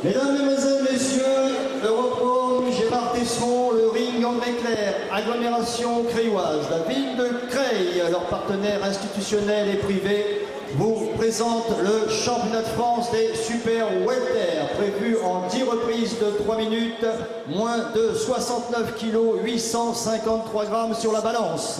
Mesdames, Mesdemoiselles, Messieurs, Europrom, Gérard Tesson, le ring André Clerc, agglomération crayoise, la ville de Creil, leurs partenaires institutionnels et privés, vous présente le championnat de France des super welter, prévu en 10 reprises de 3 minutes, moins de 69 kg, 853 grammes sur la balance.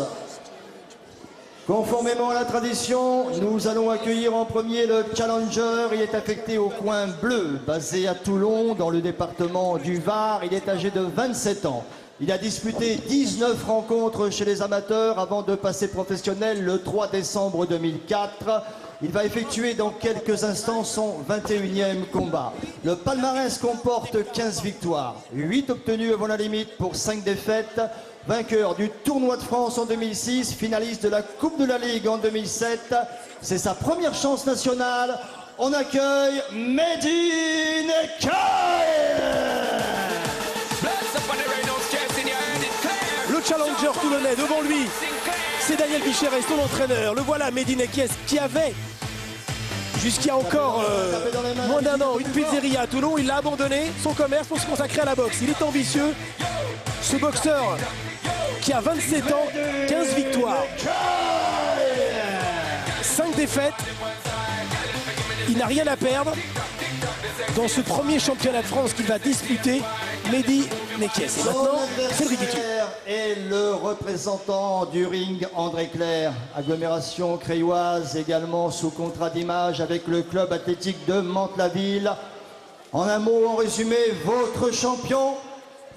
Conformément à la tradition, nous allons accueillir en premier le challenger. Il est affecté au coin bleu, basé à Toulon, dans le département du Var. Il est âgé de 27 ans. Il a disputé 19 rencontres chez les amateurs avant de passer professionnel le 3 décembre 2004. Il va effectuer dans quelques instants son 21e combat. Le palmarès comporte 15 victoires, 8 obtenues avant la limite pour 5 défaites. Vainqueur du tournoi de France en 2006, finaliste de la Coupe de la Ligue en 2007. C'est sa première chance nationale. On accueille Mehdi Nekhaï. Le challenger toulonnais devant lui, c'est Daniel Bicheret, son entraîneur. Le voilà, Mehdi Nekhaï, qui avait jusqu'à encore moins d'un an une pizzeria à Toulon. Il l'a abandonné, son commerce, pour se consacrer à la boxe. Il est ambitieux, ce boxeur qui a 27 ans, 15 victoires, 5 défaites. Il n'a rien à perdre dans ce premier championnat de France qu'il va disputer. Mehdi Nekhaï. Et maintenant, Cédric Vitu. Et le représentant du ring, André Clerc, agglomération crayoise, également sous contrat d'image avec le club athlétique de Mantes-la-Ville. En un mot, en résumé, votre champion.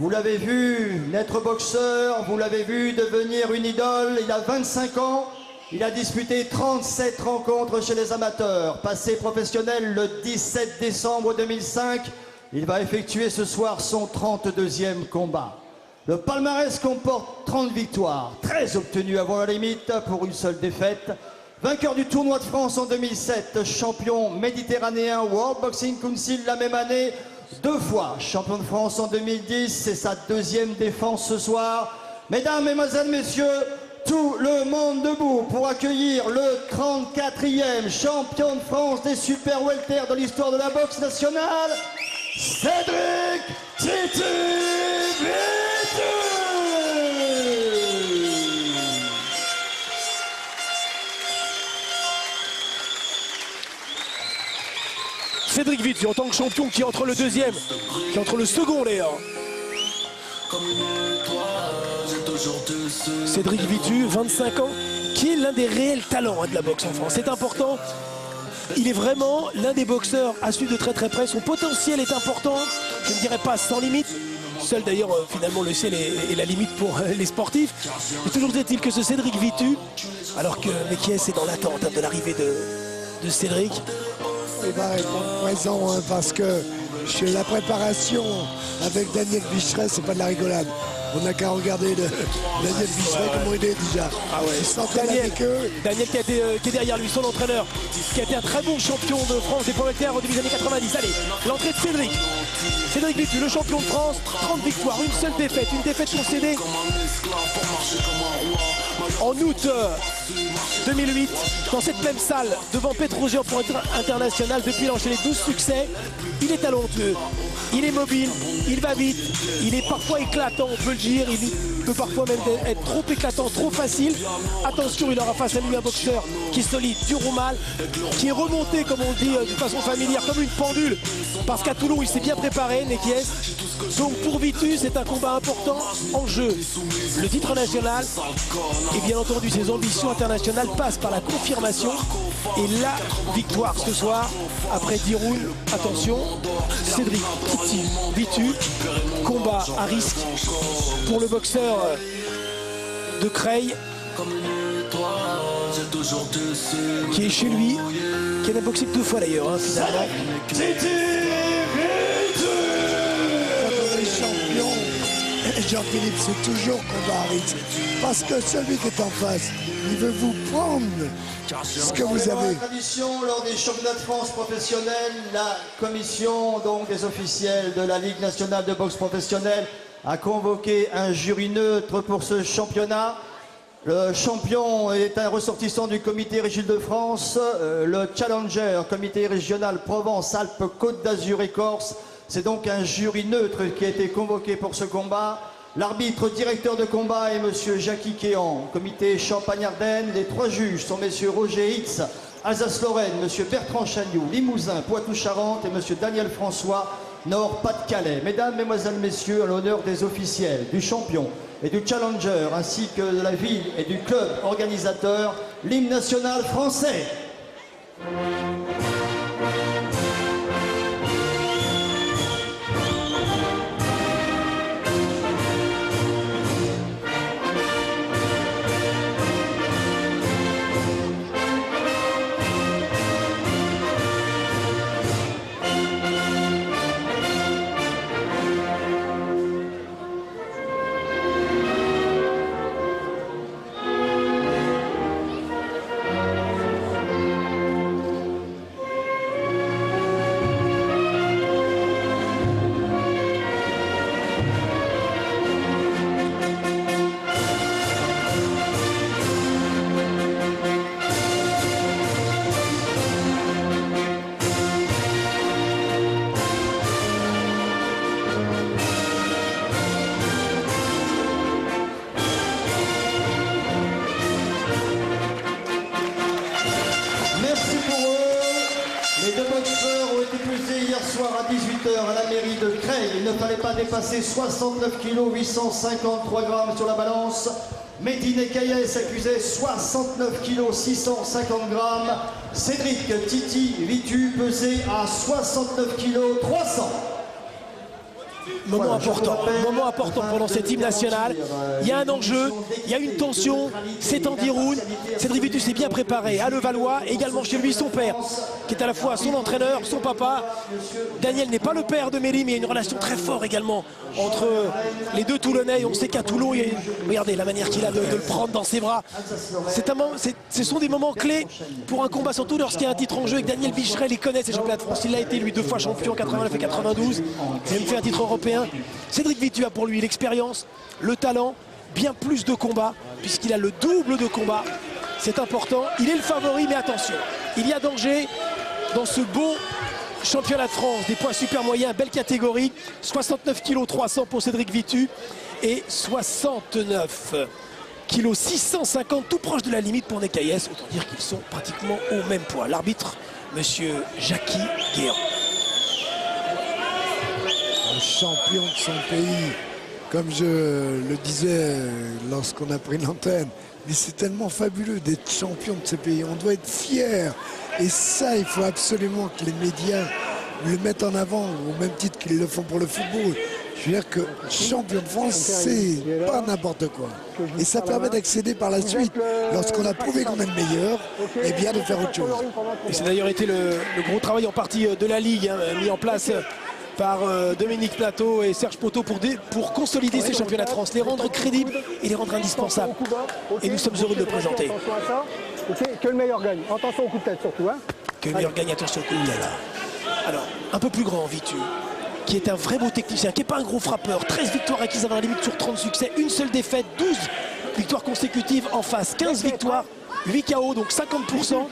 Vous l'avez vu naître boxeur, vous l'avez vu devenir une idole. Il a 25 ans, il a disputé 37 rencontres chez les amateurs. Passé professionnel le 17 décembre 2005, il va effectuer ce soir son 32e combat. Le palmarès comporte 30 victoires, 13 obtenues avant la limite pour une seule défaite. Vainqueur du tournoi de France en 2007, champion méditerranéen World Boxing Council la même année, 2 fois champion de France en 2010, c'est sa 2e défense ce soir. Mesdames, Mesdemoiselles, Messieurs, tout le monde debout pour accueillir le 34e champion de France des super welter de l'histoire de la boxe nationale, Cédric Vitu. Cédric Vitu, en tant que champion, qui entre le deuxième, qui entre le second d'ailleurs. Cédric Vitu, 25 ans, qui est l'un des réels talents de la boxe en France. C'est important. Il est vraiment l'un des boxeurs à suivre de très très près. Son potentiel est important. Je ne dirais pas sans limite. Seul d'ailleurs, finalement, le ciel est la limite pour les sportifs. Mais toujours est-il que ce Cédric Vitu, alors que Nekhaï est dans l'attente de l'arrivée de Cédric. Il va répondre présent hein, parce que chez la préparation avec Daniel Bicheret, c'est pas de la rigolade. On n'a qu'à regarder Daniel Bicheret, comment il est déjà. Ah ouais. Il s'entraîne avec eux. Daniel qui est derrière lui, son entraîneur, qui a été un très bon champion de France des poids welter au début des années 90. Allez, l'entrée de Cédric. Cédric Vitu, le champion de France, 30 victoires, une seule défaite, une défaite concédée en août 2008, dans cette même salle, devant Petrosian pour être international. Depuis, il a enchaîné 12 succès. Il est talentueux, il est mobile, il va vite, il est parfois éclatant, on peut le dire. Il peut parfois même être trop éclatant, trop facile. Attention, il aura face à lui un boxeur qui est solide, dur ou mal, qui est remonté, comme on dit de façon familière, comme une pendule. Parce qu'à Toulon, il s'est bien préparé, Nekhaï. Donc pour Vitu, c'est un combat important en jeu. Le titre national et bien entendu ses ambitions internationales passent par la confirmation et la victoire ce soir après 10 rounds. Attention, Cédric Vitu, combat à risque pour le boxeur de Creil qui est chez lui, qui en a boxé 2 fois d'ailleurs hein, finalement. Jean-Philippe, c'est toujours combat à risque. Parce que celui qui est en face, il veut vous prendre ce que vous avez. La tradition, lors des championnats de France professionnels, la commission donc, des officiels de la Ligue nationale de boxe professionnelle a convoqué un jury neutre pour ce championnat. Le champion est un ressortissant du comité régional de France, le challenger, comité régional Provence-Alpes-Côte d'Azur et Corse, C'est donc un jury neutre qui a été convoqué pour ce combat. L'arbitre directeur de combat est M. Jackie Kéan. Comité Champagne-Ardenne, les 3 juges sont M. Roger Hitz, Alsace-Lorraine, M. Bertrand Chagnoux, Limousin, Poitou-Charentes et M. Daniel François, Nord-Pas-de-Calais. Mesdames, Mesdemoiselles, Messieurs, à l'honneur des officiels, du champion et du challenger, ainsi que de la ville et du club organisateur, l'hymne national français. À 18h à la mairie de Creil, il ne fallait pas dépasser 69 kg 853 grammes sur la balance. Mehdi Nekayes accusait 69 kg 650 grammes. Cédric Titi Vitu pesait à 69 kg 300. Moment important pendant cette hymne nationale. Il y a un enjeu, il y a une tension, c'est en 10 rounds. Cédric Vitu s'est bien préparé à Levallois, également chez lui son père, qui est à la fois son entraîneur, son papa. Daniel n'est pas le père de Mélie, mais il y a une relation très forte également entre les deux Toulonnais. On sait qu'à Toulon, regardez la manière qu'il a de le prendre dans ses bras. Ce sont des moments clés pour un combat, surtout lorsqu'il y a un titre en jeu. Et que Daniel Bicheret les connaît, ces championnats de France. Il a été lui 2 fois champion en 89 et 92. Il a même fait un titre européen. Cédric Vitu a pour lui l'expérience, le talent, bien plus de combats, puisqu'il a le double de combats. C'est important, il est le favori, mais attention, il y a danger dans ce beau championnat de France des poids super moyens, belle catégorie, 69 kg 300 pour Cédric Vitu et 69 kg 650, tout proche de la limite pour Nekayes, autant dire qu'ils sont pratiquement au même poids. L'arbitre, monsieur Jackie Guéant. Un champion de son pays, comme je le disais lorsqu'on a pris l'antenne, mais c'est tellement fabuleux d'être champion de ce pays, on doit être fiers, et ça il faut absolument que les médias le mettent en avant au même titre qu'ils le font pour le football. Je veux dire que champion de France, c'est pas n'importe quoi, et ça permet d'accéder par la suite, lorsqu'on a prouvé qu'on est le meilleur, et bien de faire autre chose. Et c'est d'ailleurs été le gros travail en partie de la Ligue, mis en place par Dominique Plateau et Serge Poteau pour consolider ces championnats de France, les rendre crédibles et les rendre indispensables. Et nous sommes heureux de le présenter. Que le meilleur gagne. Attention au coup de tête surtout. Hein. Que le meilleur gagne, attention au coup de tête. Alors, un peu plus grand, Vitu, qui est un vrai beau technicien, qui n'est pas un gros frappeur. 13 victoires acquises avant la limite sur 30 succès, une seule défaite, 12 victoires consécutives en face, 15 victoires, 8 KO, donc 50%.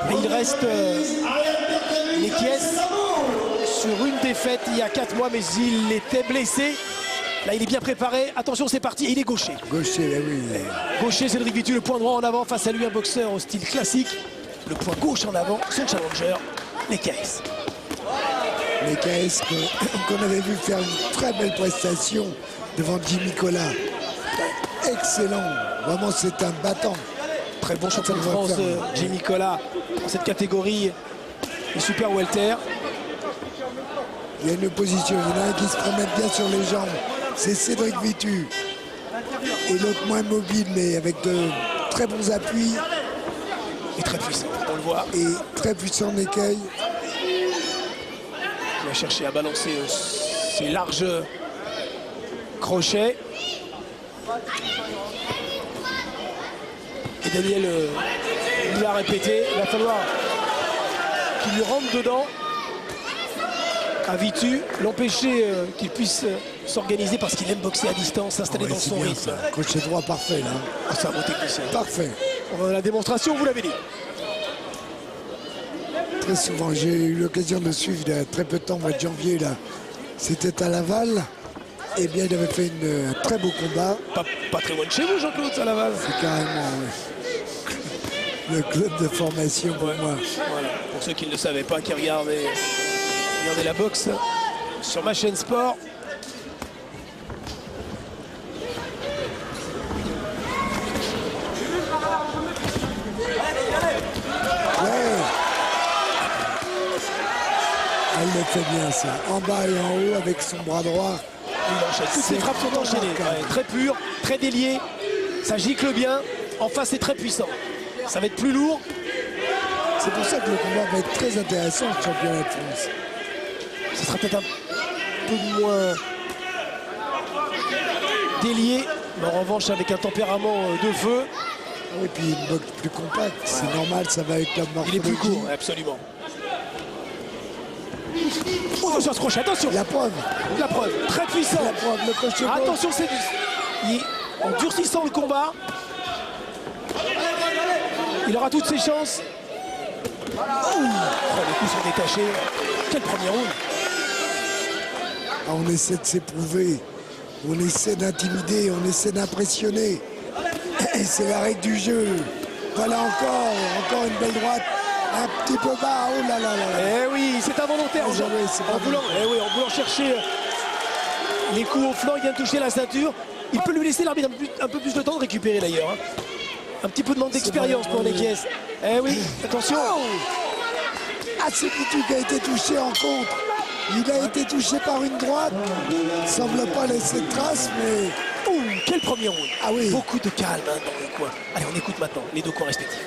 Mais il reste les pièces sur une défaite il y a 4 mois, mais il était blessé. Là, il est bien préparé. Attention, c'est parti. Il est gaucher. Gaucher, oui. Gaucher, Cédric Vitu, le point droit en avant. Face à lui, un boxeur au style classique. Le point gauche en avant, son challenger, Nekayes. Nekayes qu'on avait vu faire une très belle prestation devant Jimmy Collat. Excellent. Vraiment, c'est un battant. Très bon champion de France, Jimmy Collat, dans cette catégorie, le super welter. Il y a une opposition, il y en a un qui se promène bien sur les jambes, c'est Cédric Vitu. Et l'autre moins mobile, mais avec de très bons appuis. Et très puissant, on le voit. Et très puissant Nekayes. Il va chercher à balancer ses larges crochets. Et Daniel lui a répété, il va falloir qu'il lui rentre dedans à Vitu, l'empêcher qu'il puisse s'organiser parce qu'il aime boxer à distance, s'installer dans son rythme. Crochet droit parfait là. Ah, c'est un beau technicien. Parfait. La démonstration, vous l'avez dit. très souvent. J'ai eu l'occasion de le suivre il y a très peu de temps, au mois de janvier, là. C'était à Laval. Eh bien, il avait fait un très beau combat. Pas très loin de chez vous, Jean-Claude, à Laval. C'est carrément le club de formation pour moi. Voilà. Pour ceux qui ne le savaient pas, qui regardaient la boxe sur ma chaîne sport. Ouais. Elle le fait bien, ça. En bas et en haut, avec son bras droit. Toutes ces frappes sont enchaînées. Ouais, très pures, très déliées. Ça gicle bien. En face, c'est très puissant. Ça va être plus lourd. C'est pour ça que le combat va être très intéressant, le championnat de France. Ce sera peut-être un peu moins délié, mais en revanche avec un tempérament de feu. Et puis une boxe plus compacte, c'est normal, ça va avec la morphologie. Il est plus court, absolument. Oh, attention à ce crochet, attention. La preuve. La preuve, très puissant. La preuve, le crochet. Attention, c'est en durcissant le combat. Il aura toutes ses chances. Oh, les coups sont détachés. Quel premier round. Ah, on essaie de s'éprouver, on essaie d'intimider, on essaie d'impressionner. Et c'est la règle du jeu. Voilà encore une belle droite. Un petit peu bas, oh là là là. Eh oui, c'est involontaire. En voulant chercher les coups au flanc, il vient de toucher la ceinture. Il peut lui laisser l'arbitre un peu plus de temps de récupérer d'ailleurs. Un petit peu de manque d'expérience pour les caisses. Eh oui, attention. Ah, c'est Pitou qui a été touché en contre. Il a été touché par une droite. Il semble pas laisser de traces, mais... Ouh, quel premier round. Ah oui. Beaucoup de calme hein, dans les coins. Allez, on écoute maintenant les deux coins respectifs.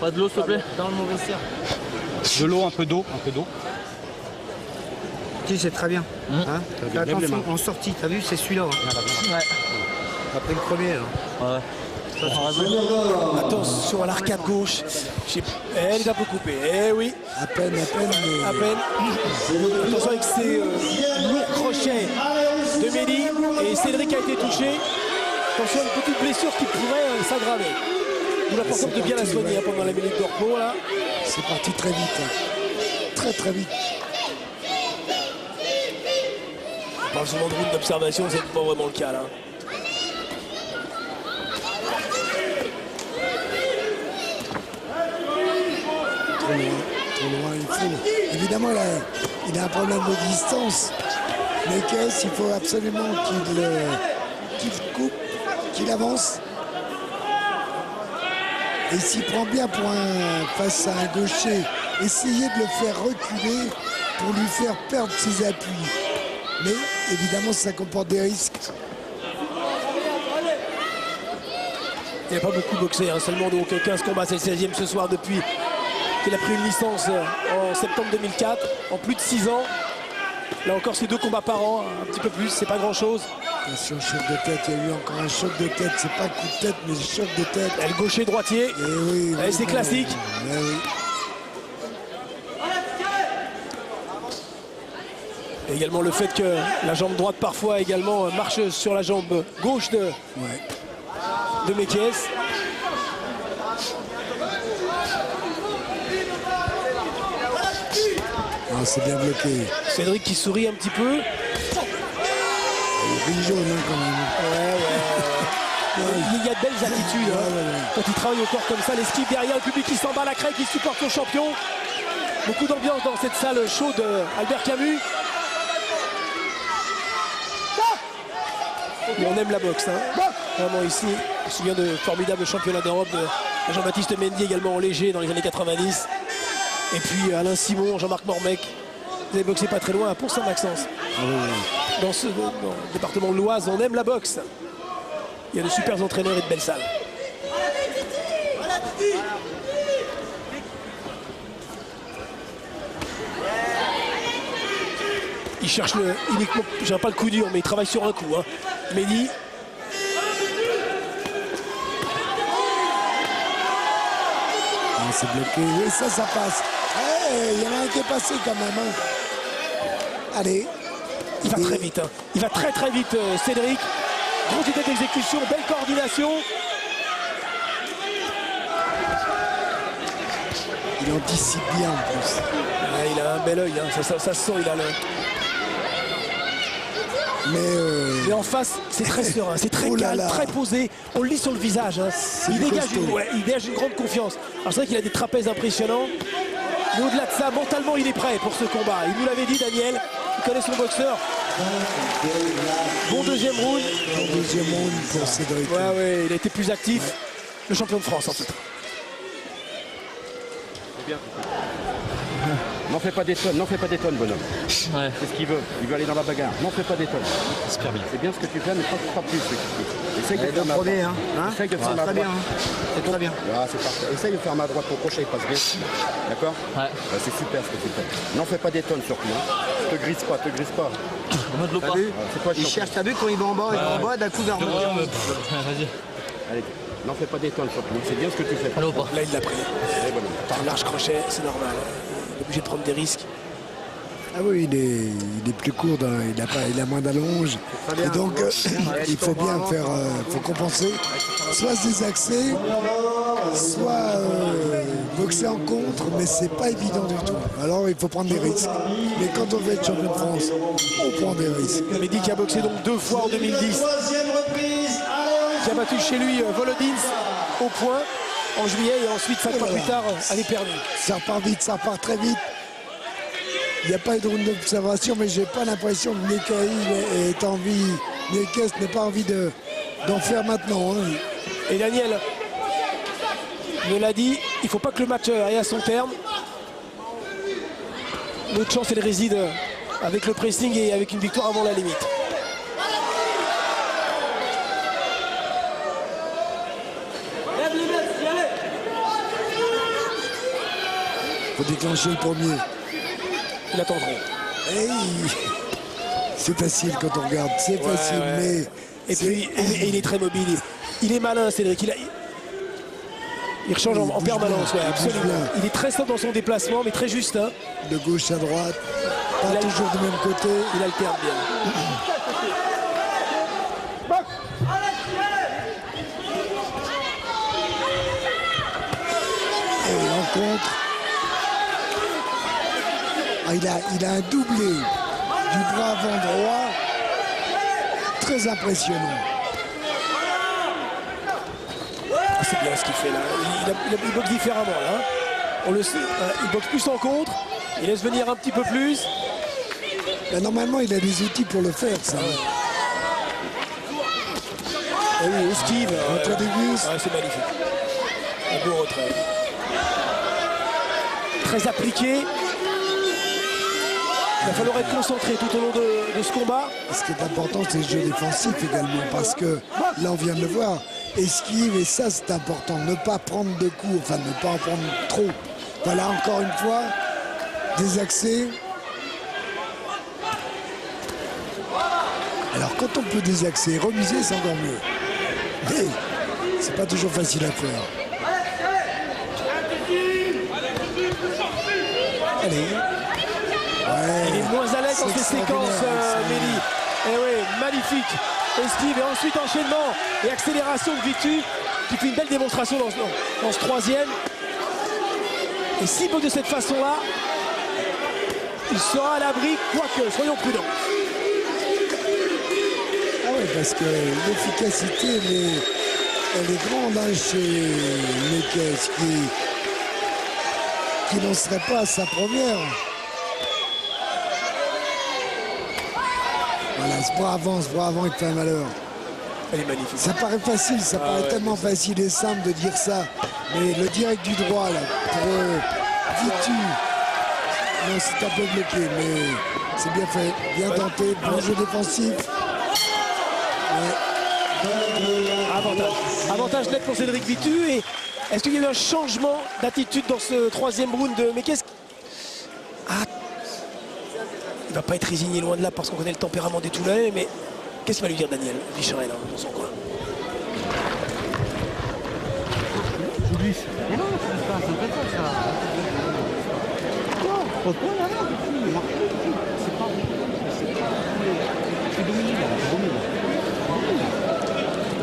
Pas de l'eau s'il te plaît, dans le mauvais vestiaire. De l'eau, un peu d'eau, un peu d'eau. Si, c'est très bien. Hein, fais attention, en sortie, t'as vu, c'est celui-là. Hein. Ouais. T'as pris le premier là. Ouais. Attention à l'arcade gauche. Elle est un peu coupée. Eh oui. À peine, mais... À peine. Attention avec ces lourds crochets de Mélie. Et Cédric a été touché. Attention à une petite blessure qui pourrait s'aggraver. Nous l'important de bien la soigner pendant la minute de repos là. C'est parti très vite. Très très vite. On parle souvent de route d'observation, c'est pas vraiment le cas là. Trop loin, il faut. Évidemment, il a un problème de distance. Mais qu'est-ce, il faut absolument qu'il coupe, qu'il avance. Et s'il prend bien face à un gaucher, essayez de le faire reculer pour lui faire perdre ses appuis. Mais évidemment, ça comporte des risques. Il n'a pas beaucoup boxé, hein, seulement donc 15 combats, c'est le 16e ce soir depuis qu'il a pris une licence en septembre 2004, en plus de 6 ans. Là encore, c'est 2 combats par an, un petit peu plus, c'est pas grand-chose. Attention, choc de tête, il y a eu encore un choc de tête, c'est pas coup de tête, mais choc de tête. Le gaucher droitier, c'est classique. Oui. Et également le fait que la jambe droite parfois également marche sur la jambe gauche de Mekies. Ah, c'est bien bloqué. Cédric qui sourit un petit peu. Il est jaune hein, quand même. Il y a de belles attitudes. Quand il travaille au corps comme ça, l'esquive derrière, le public qui s'en bat la craie, qui supporte son champion. Beaucoup d'ambiance dans cette salle chaude Albert Camus. Et on aime la boxe. Hein. Vraiment ici, je me souviens de formidables championnats d'Europe de Jean-Baptiste Mendy également en léger dans les années 90. Et puis Alain Simon, Jean-Marc Mormec. Vous avez boxé pas très loin à Pont-Saint-Maxence. Dans le département de l'Oise, on aime la boxe. Il y a de super entraîneurs et de belles salles. cherche uniquement, je dirais pas le coup dur, mais il travaille sur un coup. Hein. Mehdi. Ah, c'est bloqué. Oui, ça passe. Il y en a un qui est passé quand même. Hein. Allez. Il va très vite. Hein. Il va très très vite, Cédric. Grosse idée d'exécution, belle coordination. Il anticipe bien en plus. Ouais, il a un bel œil, hein. Ça se sent, il a l'œil. Mais en face, c'est très serein, c'est très calme, très posé. On le lit sur le visage. Hein. Il dégage une grande confiance. Alors c'est vrai qu'il a des trapèzes impressionnants. Mais au-delà de ça, mentalement, il est prêt pour ce combat. Il nous l'avait dit, Daniel. Il connaît son boxeur. Bon deuxième round. Bon deuxième round pour Cédric. Ouais, il a été plus actif. Le champion de France, en fait. C'est bien. N'en fais pas des tonnes, bonhomme. Ouais. C'est ce qu'il veut. Il veut aller dans la bagarre. N'en fais pas des tonnes. Super bien. C'est bien ce que tu fais, mais pas plus. Essaye de faire ma premier, droite. hein. Essaye de faire ma très droite. bien. Hein. C'est très bien. Ah, c'est parfait. Essaye de faire ma droite. Ton crochet il passe bien. D'accord? Ouais. C'est super ce que tu fais. N'en fais pas des tonnes surtout. Hein. Te grise pas. T'as vu? Il cherche, t'as vu quand il va en bas, d'un coup vers moi. Vas-y. Allez, n'en fais pas des tonnes surtout. C'est bien ce que tu fais. Allô, pas. Là, il l'a pris. Par un large crochet, c'est normal. Il est obligé de prendre des risques. Ah oui, il est plus court, il a moins d'allonge. Et donc, il faut bien faire, faut compenser. Soit se désaxer, soit boxer en contre, mais c'est pas évident du tout. Alors, il faut prendre des risques. Mais quand on veut être champion de France, on prend des risques. Mehdi qui a boxé donc 2 fois en 2010. Qui a battu chez lui Volodins au point en juillet et ensuite 5 mois plus tard à l'Éperdu. Ça repart vite, ça repart très vite. Il n'y a pas eu de round d'observation, mais j'ai pas l'impression que Nekes n'ait pas envie d'en faire maintenant. Hein. Et Daniel me l'a dit, il ne faut pas que le match aille à son terme. Notre chance, elle réside avec le pressing et avec une victoire avant la limite. Il faut déclencher le premier. Ils attendront. Hey, c'est facile quand on regarde, c'est facile, mais... Et puis, il est très mobile. Il est malin, Cédric. Il rechange en permanence, absolument. Il est très simple dans son déplacement, mais très juste. Hein. De gauche à droite, pas toujours du même côté. Il alterne bien. Et rencontre. Ah, il a un doublé du bras avant droit très impressionnant. C'est bien ce qu'il fait là. Il boxe différemment là. On le sait. Il boxe plus en contre. Il laisse venir un petit peu plus. Ben, normalement, il a des outils pour le faire, ça. Et oui, esquive. Entre des gus. C'est magnifique. Un beau retrait. Très appliqué. Il va falloir être concentré tout au long de ce combat. Ce qui est important, c'est le jeu défensif également, parce que là, on vient de le voir. Esquive, et ça, c'est important. Ne pas prendre de coups, enfin, ne pas en prendre trop. Voilà, encore une fois, désaxé. Alors, quand on peut désaxer, remiser, c'est encore mieux. Mais c'est pas toujours facile à faire. Allez. Ouais. Il est moins à l'aise dans ces séquences, Mehdi. Et oui, magnifique. Esquive et ensuite enchaînement et accélération de Vitu qui fait une belle démonstration dans ce troisième. Et s'il boxe de cette façon-là, il sera à l'abri, quoique, soyons prudents. Ah oui, parce que l'efficacité, elle est grande hein, chez Nekes qui n'en serait pas à sa première. Voilà, ce bras avant, il fait un malheur. Elle est magnifique. Ça paraît facile, ça paraît tellement facile et simple de dire ça. Mais le direct du droit, là, pour Vitu, non, c'est un peu bloqué, mais c'est bien fait, bien tenté, bon jeu défensif. Ouais. Avantage net pour Cédric Vitu. Et est-ce qu'il y a eu un changement d'attitude dans ce troisième round? Mais qu'est-ce Il va pas être résigné loin de là parce qu'on connaît le tempérament des Toulonnais, mais qu'est-ce qu'il va lui dire Daniel Vicherel dans son coin? Mais non, ça ne fait pas ça. Non, pourquoi là, il marche. C'est pas. C'est dominé là, c'est dominé.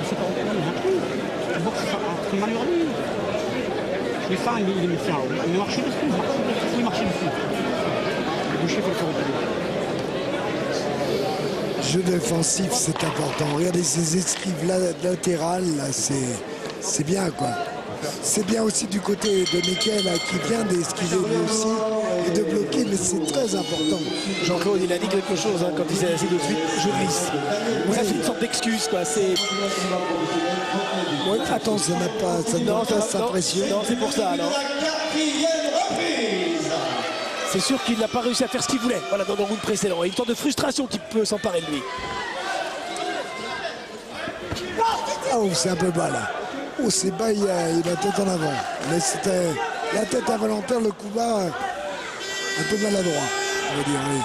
C'est pas encore, il marche plus. Tu vois que c'est malheureux. Mais ça, il est médecin. Il marche dessus, il marche dessus. Le boucher fait le faire. Jeu défensif, c'est important. Regardez ces esquives latérales, là, c'est bien, quoi. C'est bien aussi du côté de Mickaël qui vient d'esquiver lui aussi et de bloquer, mais c'est très important. Jean-Claude, il a dit quelque chose quand il s'est assis de suite. Je glisse. Ça, c'est une sorte d'excuse, quoi. C'est. Ouais, attends, ça n'a pas sa pression. Non, c'est pour ça, non. C'est sûr qu'il n'a pas réussi à faire ce qu'il voulait. Voilà, dans le round précédent. Il y a une sorte de frustration qui peut s'emparer de lui. Oh, c'est un peu bas là. Oh, c'est bas, il a la tête en avant. Mais c'était la tête involontaire, le coup bas, un peu maladroit, on va dire, oui.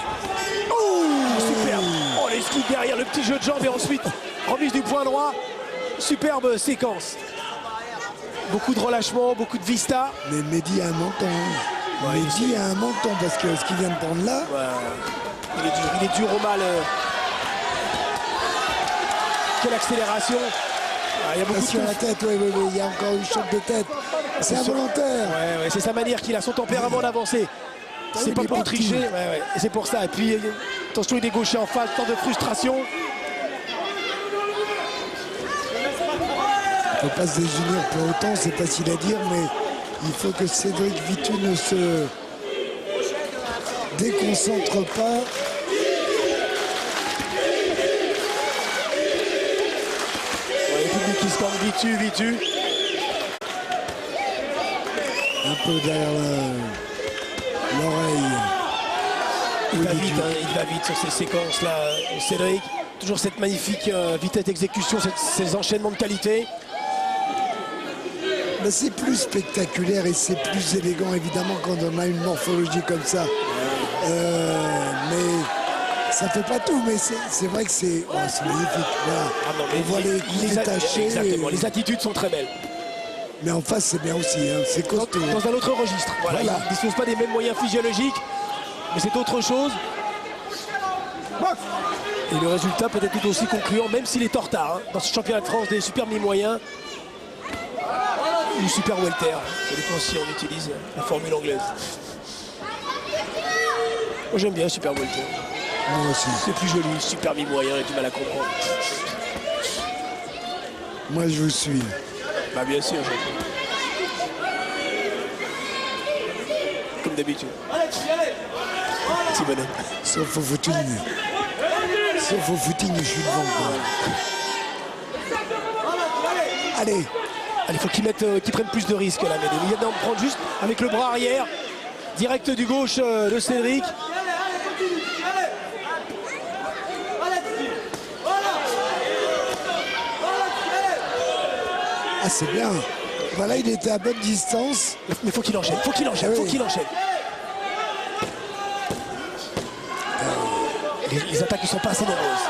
Oh, superbe. Oh, l'esquive derrière, le petit jeu de jambes et ensuite remise du point droit. Superbe séquence. Beaucoup de relâchement, beaucoup de vista. Mais Mehdi a un menton. Ouais, Mehdi a un menton parce que ce qu'il vient de prendre là. Ouais. Il est dur au mal. Quelle accélération. Il y a beaucoup sur la tête, oui, il y a encore une choc de tête. C'est involontaire. Ouais, c'est sa manière qu'il a, son tempérament d'avancer. C'est pas pour tricher, et c'est pour ça. Et puis, attention, il est gaucher en face, temps de frustration. Il ne faut pas se désunir pour autant, c'est facile à dire, mais il faut que Cédric Vitu ne se déconcentre pas. Qui se campe Vitu. Un peu derrière l'oreille. Il va vite sur ces séquences-là, Cédric. Toujours cette magnifique vitesse d'exécution, ces enchaînements de qualité. Mais c'est plus spectaculaire et c'est plus élégant, évidemment, quand on a une morphologie comme ça. Mais ça fait pas tout, mais c'est vrai que c'est magnifique. Voilà. On voit les coups détachés. Exactement, les attitudes sont très belles. Mais en face, c'est bien aussi, hein. C'est costaud. Dans un autre registre. Voilà. Il ne dispose pas des mêmes moyens physiologiques, mais c'est autre chose. Et le résultat peut être tout aussi concluant, même s'il est en retard, dans ce championnat de France des super mi-moyens. Ou super welter, ça dépend si on utilise la formule anglaise. Moi j'aime bien super welter. Moi aussi. C'est plus joli, super mi-moyen, et du mal à comprendre. Moi je vous suis. Bah bien sûr, comme d'habitude. Petit bonhomme. Sauf au footing. Sauf au footing, je suis devant. Allez. Il faut qu'ils prennent plus de risques là, mais il y a d'en prendre juste avec le bras arrière, direct du gauche de Cédric. Ah c'est bien. Voilà, il était à bonne distance. Mais faut qu'il enchaîne, faut qu'il enchaîne. Les attaques ne sont pas assez nombreuses.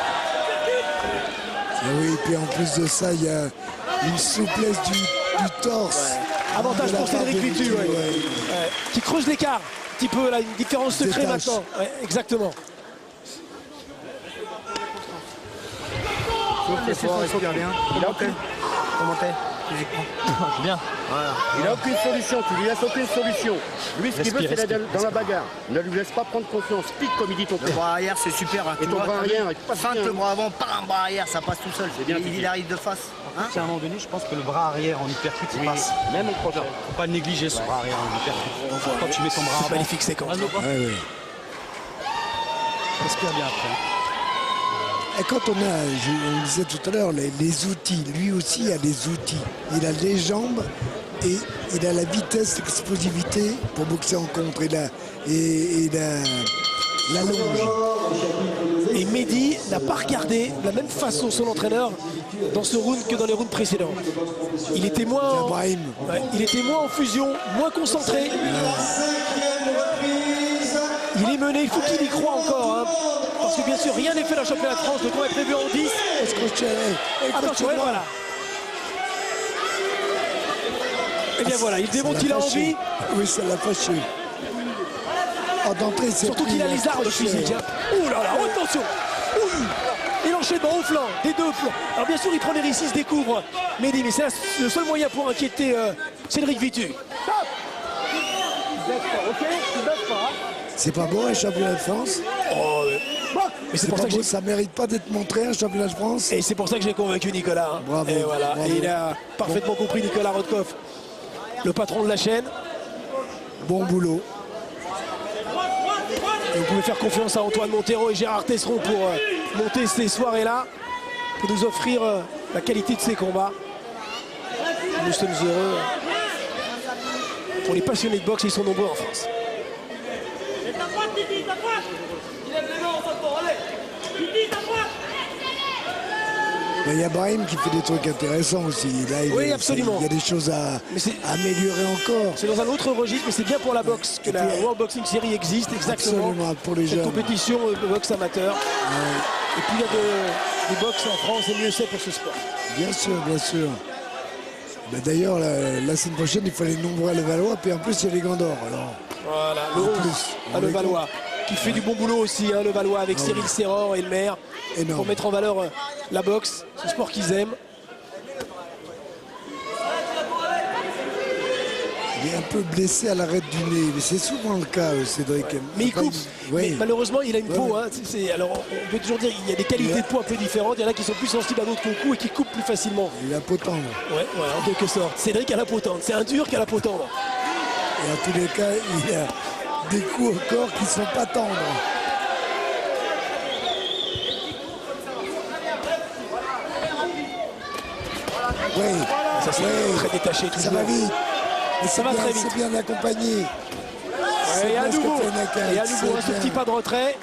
Et oui, et puis en plus de ça, il y a une souplesse du torse. Ouais. Avantage pour Cédric Vitu, qui creuse l'écart. Un petit peu là, une différence se crée maintenant. Ouais, exactement. Il a Bien. Voilà. Il n'a aucune solution, tu lui laisses aucune solution. Lui, ce qu'il veut, c'est aller dans la bagarre. Ne lui laisse pas prendre confiance. Pique comme il dit ton père. Le bras arrière, c'est super. Hein. Et ton bras arrière, il passe feinte le bras avant, pas un bras arrière, ça passe tout seul. Bien il arrive de face. Hein, à un moment donné, je pense que le bras arrière en hypercute, il passe. Même au prochain. Faut pas négliger ce bras arrière en hypercute. Quand tu mets ton bras avant. Magnifique séquence. Respire bien après. Et quand on le disait tout à l'heure, les outils, lui aussi a des outils. Il a les jambes et il a la vitesse, l'explosivité pour boxer en contre et la longe. Et Mehdi n'a pas regardé de la même façon son entraîneur dans ce round que dans les rounds précédents. Il était moins en fusion, moins concentré. Il est mené, il faut qu'il y croit encore. Hein. hein. Parce que bien sûr, rien n'est fait dans le championnat de France. Le combat est prévu en 10. Attention, et voilà. Et bien voilà, il démonte, il a envie. Oui, ça l'a fâché. D'entrée, c'est surtout qu'il a les armes physiques. Hein. Ouh là là, attention. Ouh. Et l'enchaînement au flanc, des deux flancs. Alors bien sûr, il prend les risques, il se découvre. Mehdi, mais c'est le seul moyen pour inquiéter Cédric Vitu. C'est pas beau un championnat de France. Oh, mais c'est pour ça que ça mérite pas d'être montré un championnat de France. Et c'est pour ça que j'ai convaincu Nicolas. Hein. Bravo, et voilà, bravo. et il a parfaitement compris Nicolas Rotkopf, le patron de la chaîne. Bon boulot. Et vous pouvez faire confiance à Antoine Montero et Gérard Tesseron pour monter ces soirées-là, pour nous offrir la qualité de ces combats. Nous sommes heureux. Pour les passionnés de boxe, ils sont nombreux en France. Il y a Brahim qui fait des trucs intéressants aussi. Là, Oui, absolument. Il y a des choses à améliorer encore. C'est dans un autre registre, mais c'est bien pour la boxe que la World Boxing Series existe, exactement. Absolument, pour les cette jeunes. compétition de boxe amateur. Et plus il y a des boxes en France, et mieux c'est pour ce sport. Bien sûr, bien sûr. Ben d'ailleurs, la semaine prochaine, il faut les nombreux à Levallois, puis en plus, il y a les Grands d'Or. Alors, voilà, le 11 à Levallois, qui fait du bon boulot aussi, hein, Levallois, avec Cyril Serror et le maire, énorme. pour mettre en valeur la boxe, ce sport qu'ils aiment. Il est un peu blessé à l'arête du nez, mais c'est souvent le cas, Cédric. Mais il coupe. Oui. Mais malheureusement, il a une peau. Ouais. Hein, alors, on peut toujours dire qu'il y a des qualités de peau un peu différentes. Il y en a qui sont plus sensibles à d'autres coups et qui coupent plus facilement. Il a peau tendre. Ouais, voilà, en quelque sorte. Cédric a la peau tendre. C'est un dur qui a la peau tendre. Et en tous les cas, il a des coups au corps qui ne sont pas tendres. Oui, Ça, c'est très détaché ça toujours. va vite. Mais Ça va bien, très vite. c'est bien accompagné. C'est Et à bien ce que nouveau, fait Nakam, et à nouveau c'est un ce bien. petit pas de retrait.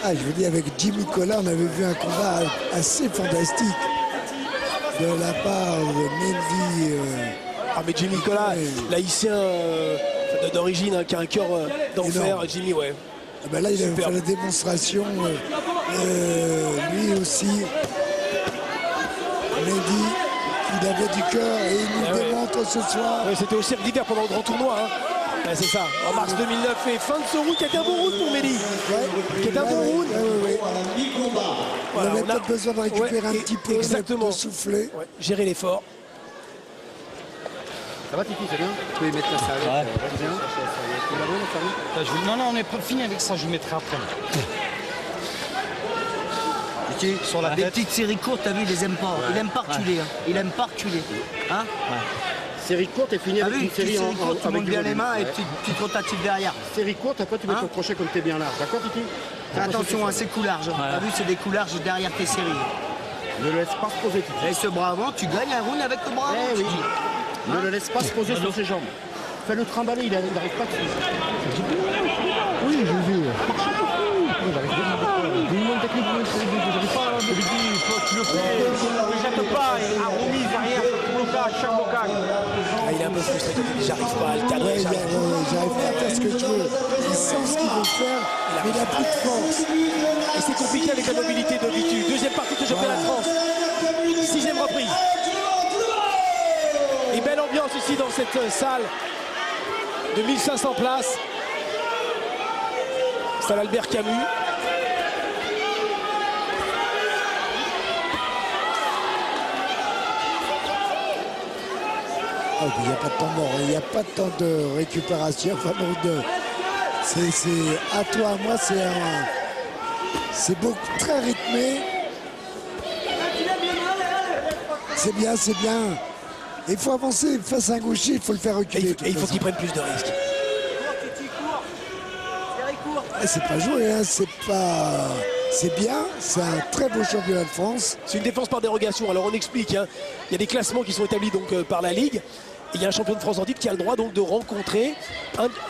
Ah, je vous dis, avec Jimmy Collin, on avait vu un combat assez fantastique de la part de Mendy. Ah mais Jimmy Nicolas, l'haïtien d'origine, hein, qui a un cœur d'enfer. Énorme. Jimmy, ouais. Ah ben là, il a Superbe. fait la démonstration, lui aussi. Mendy, il avait du cœur et il nous démontre ce soir. Ouais, c'était au cirque d'hiver pendant le grand tournoi. Hein. Ouais, c'est ça, en mars 2009. Et fin de ce round qui était un bon round pour Mehdi. Qui est un bon round. On Voilà, avait on a- peut-être besoin de récupérer un petit peu, exactement. de souffler. Ouais, gérer l'effort. Ça va, Titi, c'est bien? Tu peux y mettre la salle. C'est bien. Tu l'as vu, la salle? Non, on est pas fini avec ça, je vous mettrai après. Titi, sur la Les tête. petites séries courtes, t'as vu, il les aime pas. Il aime pas reculer. Hein. Il aime pas reculer. Hein Série courte et finie T'as avec vu, une série petite série courte, tu avec montes du bien les volume. mains et Ouais. petite rotative derrière. Série courte, après tu mets Hein ton crochet comme t'es bien large. D'accord, Titi? Fais attention à ces coups larges. T'as vu, c'est des coups larges derrière tes séries. Ne le laisse pas se poser, Titi. Et ce bras avant, tu gagnes un round avec le bras avant. Eh tu oui. dis. Ne le laisse pas se poser sur ses jambes. Fais-le trimballer, il n'arrive pas dessus. Oui, je l'ai vu. Ah, il est un peu frustré. J'arrive pas à le cadrer. Ouais, j'arrive pas à faire ce que je veux. Il sent ce qu'il veut faire, mais il a plus de force. Et c'est compliqué avec la mobilité de Vitu. Deuxième partie de championnat de France. Sixième reprise. Et belle ambiance ici dans cette salle de 1500 places. Salle Albert Camus. Ah, il n'y a pas de temps mort, il n'y a pas de temps de récupération. Enfin, bon, c'est à toi, à moi, c'est beaucoup très rythmé. C'est bien, c'est bien. Il faut avancer face à un gaucher, il faut le faire reculer. Et il faut qu'il prenne plus de risques. C'est pas joué, hein, c'est pas. C'est bien, c'est un très beau championnat de France. C'est une défense par dérogation. Alors on explique, hein. Il y a des classements qui sont établis donc, par la Ligue. Et il y a un champion de France en titre qui a le droit donc de rencontrer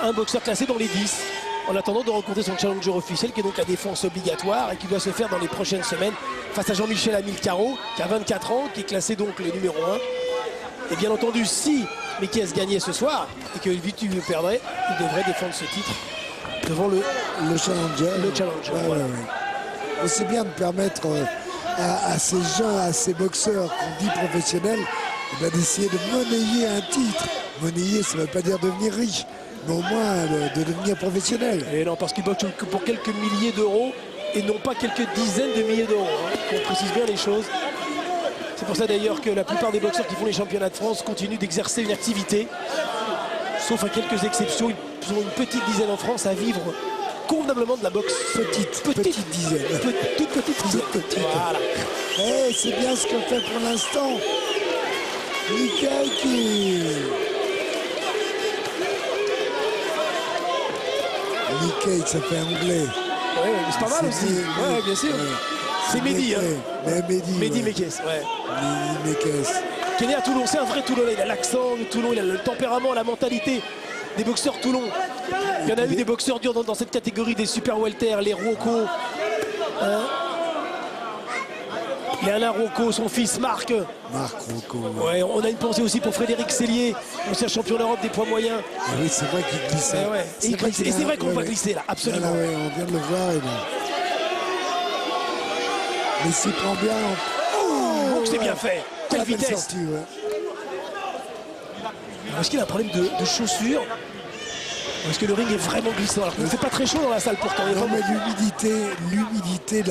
un boxeur classé dans les 10. en attendant de rencontrer son challenger officiel, qui est donc la défense obligatoire et qui doit se faire dans les prochaines semaines face à Jean-Michel Amilcaro, qui a 24 ans, qui est classé donc le numéro 1. Et bien entendu, si Mekies gagnait ce soir et que Vitu perdrait, il devrait défendre ce titre devant le challenger. Voilà. Ouais. Mais c'est bien de permettre à ces gens, à ces boxeurs qu'on dit professionnels, d'essayer de monnayer un titre. Monnayer, ça ne veut pas dire devenir riche, mais au moins de devenir professionnel. Et non, parce qu'ils boxent pour quelques milliers d'euros et non pas quelques dizaines de milliers d'euros. On précise bien les choses. C'est pour ça d'ailleurs que la plupart des boxeurs qui font les championnats de France continuent d'exercer une activité. Sauf à quelques exceptions, ils ont une petite dizaine en France à vivre convenablement de la boxe. Petite dizaine. Toute petite dizaine. Voilà. Et c'est bien ce qu'on fait pour l'instant. Mikael qui... Mikael, ça fait anglais. Oui, mais c'est pas mal aussi. Oui, bien sûr. C'est Mehdi. Mehdi Mekies. Qui est né à Toulon, c'est un vrai Toulonnais. Il a l'accent de Toulon, il a le tempérament, la mentalité des boxeurs Toulon. Il y en a eu des boxeurs durs dans cette catégorie, des super welter, les Rocco. Léonard Rocco, son fils Marc. Marc Rocco. Ouais, on a une pensée aussi pour Frédéric Sellier, ancien champion d'Europe des poids moyens. Ah oui, c'est vrai qu'il glisse. Et c'est vrai qu'on va glisser là, absolument. Là, ouais, on vient de le voir. Mais s'il prend bien... Oh, c'est bien fait. Quelle vitesse. Sortie, ouais. Est-ce qu'il a un problème de chaussures? Est-ce que le ring est vraiment glissant? Alors qu'il ne fait pas très chaud dans la salle pourtant. Non, mais l'humidité,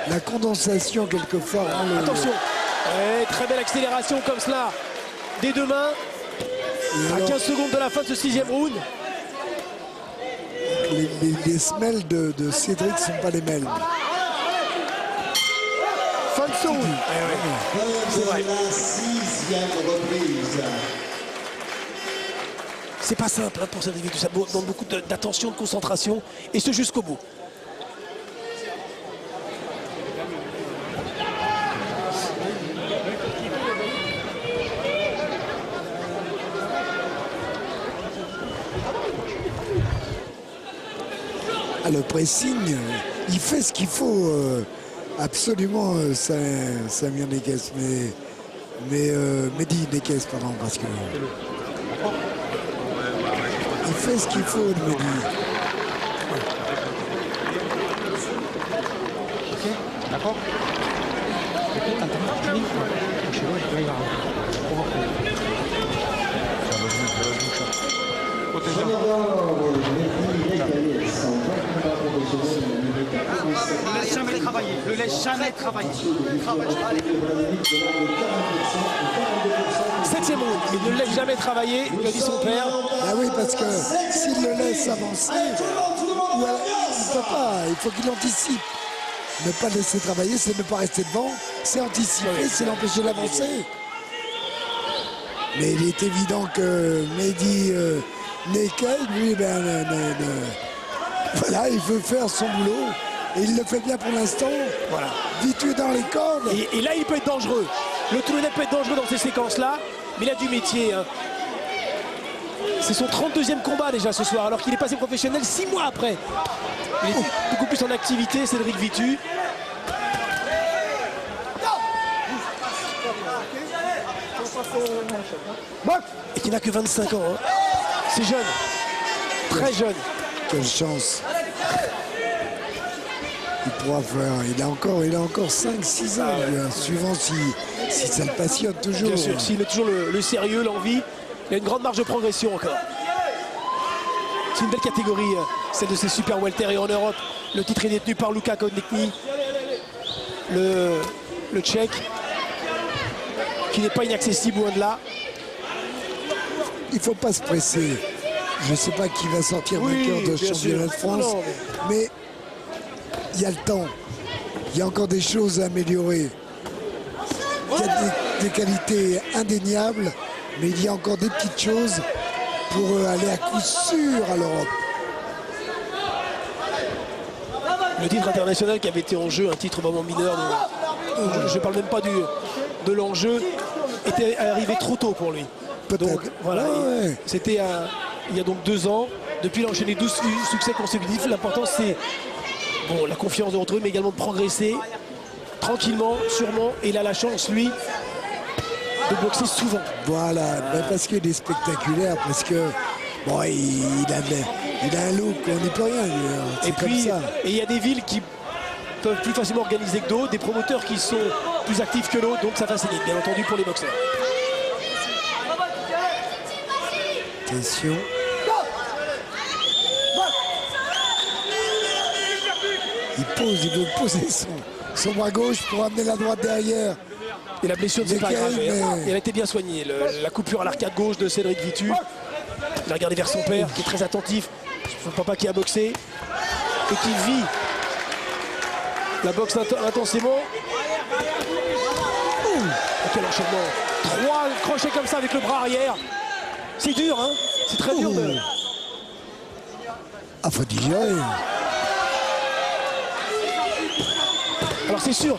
la condensation quelquefois. Attention, ouais, très belle accélération comme cela. Des deux mains, à 15 secondes de la fin de ce 6e round. Les semelles de Cédric ne sont pas les mêmes. Fin de ce round. C'est vrai. La 6e reprise. C'est pas simple pour cette individu, ça demande beaucoup d'attention, de concentration, et ce jusqu'au bout. Le pressing, il fait ce qu'il faut absolument, Samir Mekies, mais Mehdi Mekies, pardon, parce que il fait ce qu'il faut, Mehdi. Ok, d'accord. Ok, quand t'as fini, je sais pas, je vais Le laisse jamais travailler. Le laisse jamais travailler. 7e round, il ne laisse jamais travailler, il a dit son père. Ah oui, parce que s'il le laisse avancer, il ne peut pas, il faut qu'il anticipe. Ne pas laisser travailler, c'est ne pas rester devant, c'est anticiper, c'est l'empêcher d'avancer. Mais il est évident que Mehdi Mekies, lui, voilà, il veut faire son boulot. Et il le fait bien pour l'instant. Voilà. Vitu dans les cordes. Et là, il peut être dangereux. Le Toulonnais peut être dangereux dans ces séquences-là, mais il a du métier. Hein. C'est son 32e combat déjà ce soir, alors qu'il est passé professionnel 6 mois après. Il est beaucoup plus en activité, Cédric Vitu. Et qui n'a que 25 ans. Hein. C'est jeune. Très jeune. Quelle chance. Il pourra faire. Il a encore 5-6 ans, suivant si ça le passionne toujours. Bien sûr, s'il met toujours le sérieux, l'envie, il a une grande marge de progression encore. C'est une belle catégorie, celle de ces super welter. Et en Europe, le titre est détenu par Luka Konecny, le Tchèque, qui n'est pas inaccessible loin de là. Il ne faut pas se presser. Je ne sais pas qui va sortir vainqueur de championnat de France, mais il y a le temps. Il y a encore des choses à améliorer. Il y a des qualités indéniables, mais il y a encore des petites choses pour aller à coup sûr à l'Europe. Le titre international qui avait été en jeu, un titre vraiment mineur, je ne parle même pas de l'enjeu, était arrivé trop tôt pour lui. Donc voilà, c'était il y a donc 2 ans. Depuis l'enchaîner 12 succès consécutifs, l'important c'est bon, la confiance de retrouver, mais également de progresser tranquillement, sûrement. Et il a la chance, lui, de boxer souvent. Voilà, ben parce qu'il est spectaculaire, parce que bon, il a un look, on n'y peut rien. Et Comme puis, ça. et il y a des villes qui peuvent plus facilement organiser que d'autres, des promoteurs qui sont plus actifs que l'autre, donc ça facilite, bien entendu, pour les boxeurs. Attention. Il veut poser son bras gauche pour amener la droite derrière. Et la blessure ne s'est pas aggravée, mais... elle a été bien soignée. La coupure à l'arcade gauche de Cédric Vitu. Il a regardé vers son père, qui est très attentif. Son papa qui a boxé et qui vit la boxe intensément. Quel enchaînement. 3 crochets comme ça avec le bras arrière. C'est dur, hein. C'est très dur de... Ah, faut digérer. Alors c'est sûr,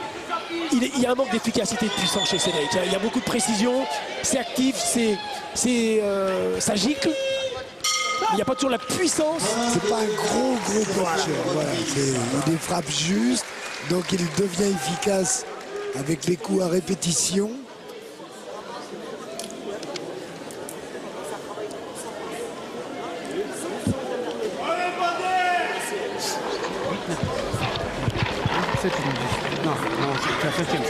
il y a un manque d'efficacité de puissance chez Cédric. Il y a beaucoup de précision, c'est actif, ça gicle. Il n'y a pas toujours la puissance. C'est pas un gros boxeur. Voilà. Il frappe juste, donc il devient efficace avec les coups à répétition. Non, c'est la 5e.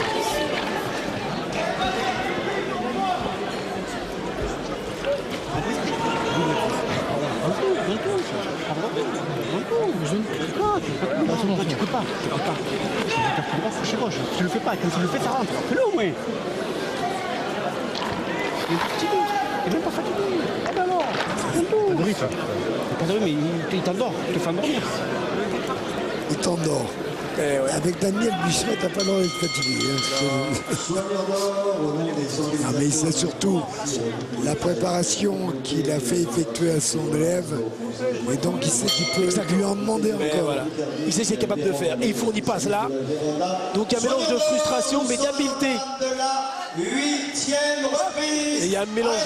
Tu peux pas. Tu le fais pas. Quand tu le fais, ça rentre. Fais-le au moins. Il est fatigué. Il est même pas fatigué. Ah ben alors. Pas de rythme, mais il t'endort. Il te fait endormir. Il t'endort. Avec Daniel Bucherat, t'as pas le droit d'être fatigué. Ah, mais c'est surtout la préparation qu'il a fait effectuer à son élève. Et donc il sait qu'il peut lui en demander encore. Voilà. Il sait ce qu'il est capable de faire. Et il fournit pas cela. Donc un mélange de frustration, mais d'habileté. Et il y a un mélange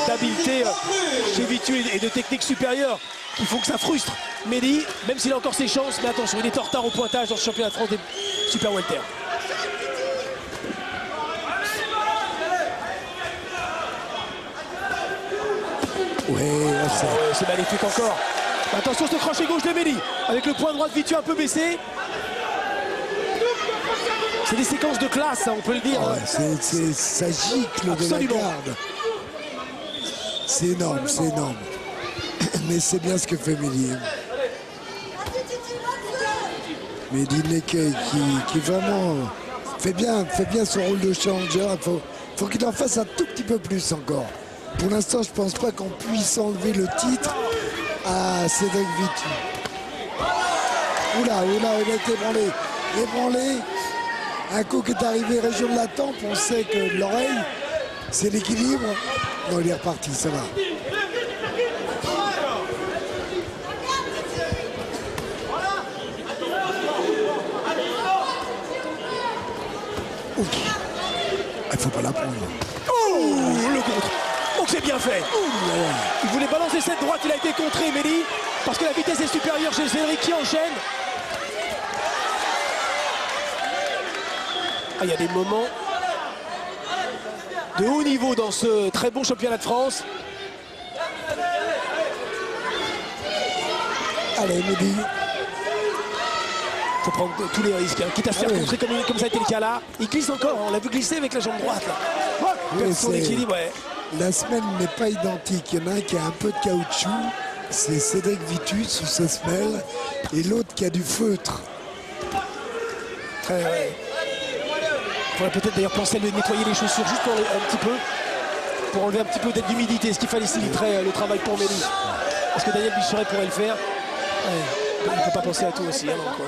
d'habileté chez Vitu et de technique supérieure. Il faut que ça frustre Mehdi, même s'il a encore ses chances. Mais attention, il est en retard au pointage dans ce championnat de France des super welter. C'est magnifique encore. Attention, ce crochet gauche de Mehdi avec le point droit de Vitu un peu baissé. C'est des séquences de classe, hein, on peut le dire. Ouais, ça gicle. Absolument. De la garde. C'est énorme, c'est énorme. Mais c'est bien ce que fait Mehdi. Mehdi Lekei qui vraiment fait bien son rôle de challenger. Il faut qu'il en fasse un tout petit peu plus encore. Pour l'instant, je ne pense pas qu'on puisse enlever le titre à Cédric Vitu. Oula, il a été ébranlé. Un coup qui est arrivé région de la tempe, on sait que l'oreille, c'est l'équilibre. Non, il est reparti, ça va. Il faut pas la prendre. Le contre. Donc c'est bien fait. Il voulait balancer cette droite, il a été contré, Mehdi, parce que la vitesse est supérieure chez Cédric qui enchaîne. Il y a des moments de haut niveau dans ce très bon championnat de France. Allez, Mehdi. Il faut prendre tous les risques, hein. Quitte à se faire contrer comme ça a été le cas là. Il glisse encore, on l'a vu glisser avec la jambe droite. Perd son équilibre, ouais. La semaine n'est pas identique. Il y en a un qui a un peu de caoutchouc, c'est Cédric Vitu sous sa semelle, et l'autre qui a du feutre. Ouais. Il faudrait peut-être d'ailleurs penser à nettoyer les chaussures juste pour un petit peu, pour enlever un petit peu d'humidité, ce qui faciliterait le travail pour Mehdi. Est-ce que Daniel Bicheret pourrait le faire? Il ne peut pas penser à tout aussi. Hein, donc,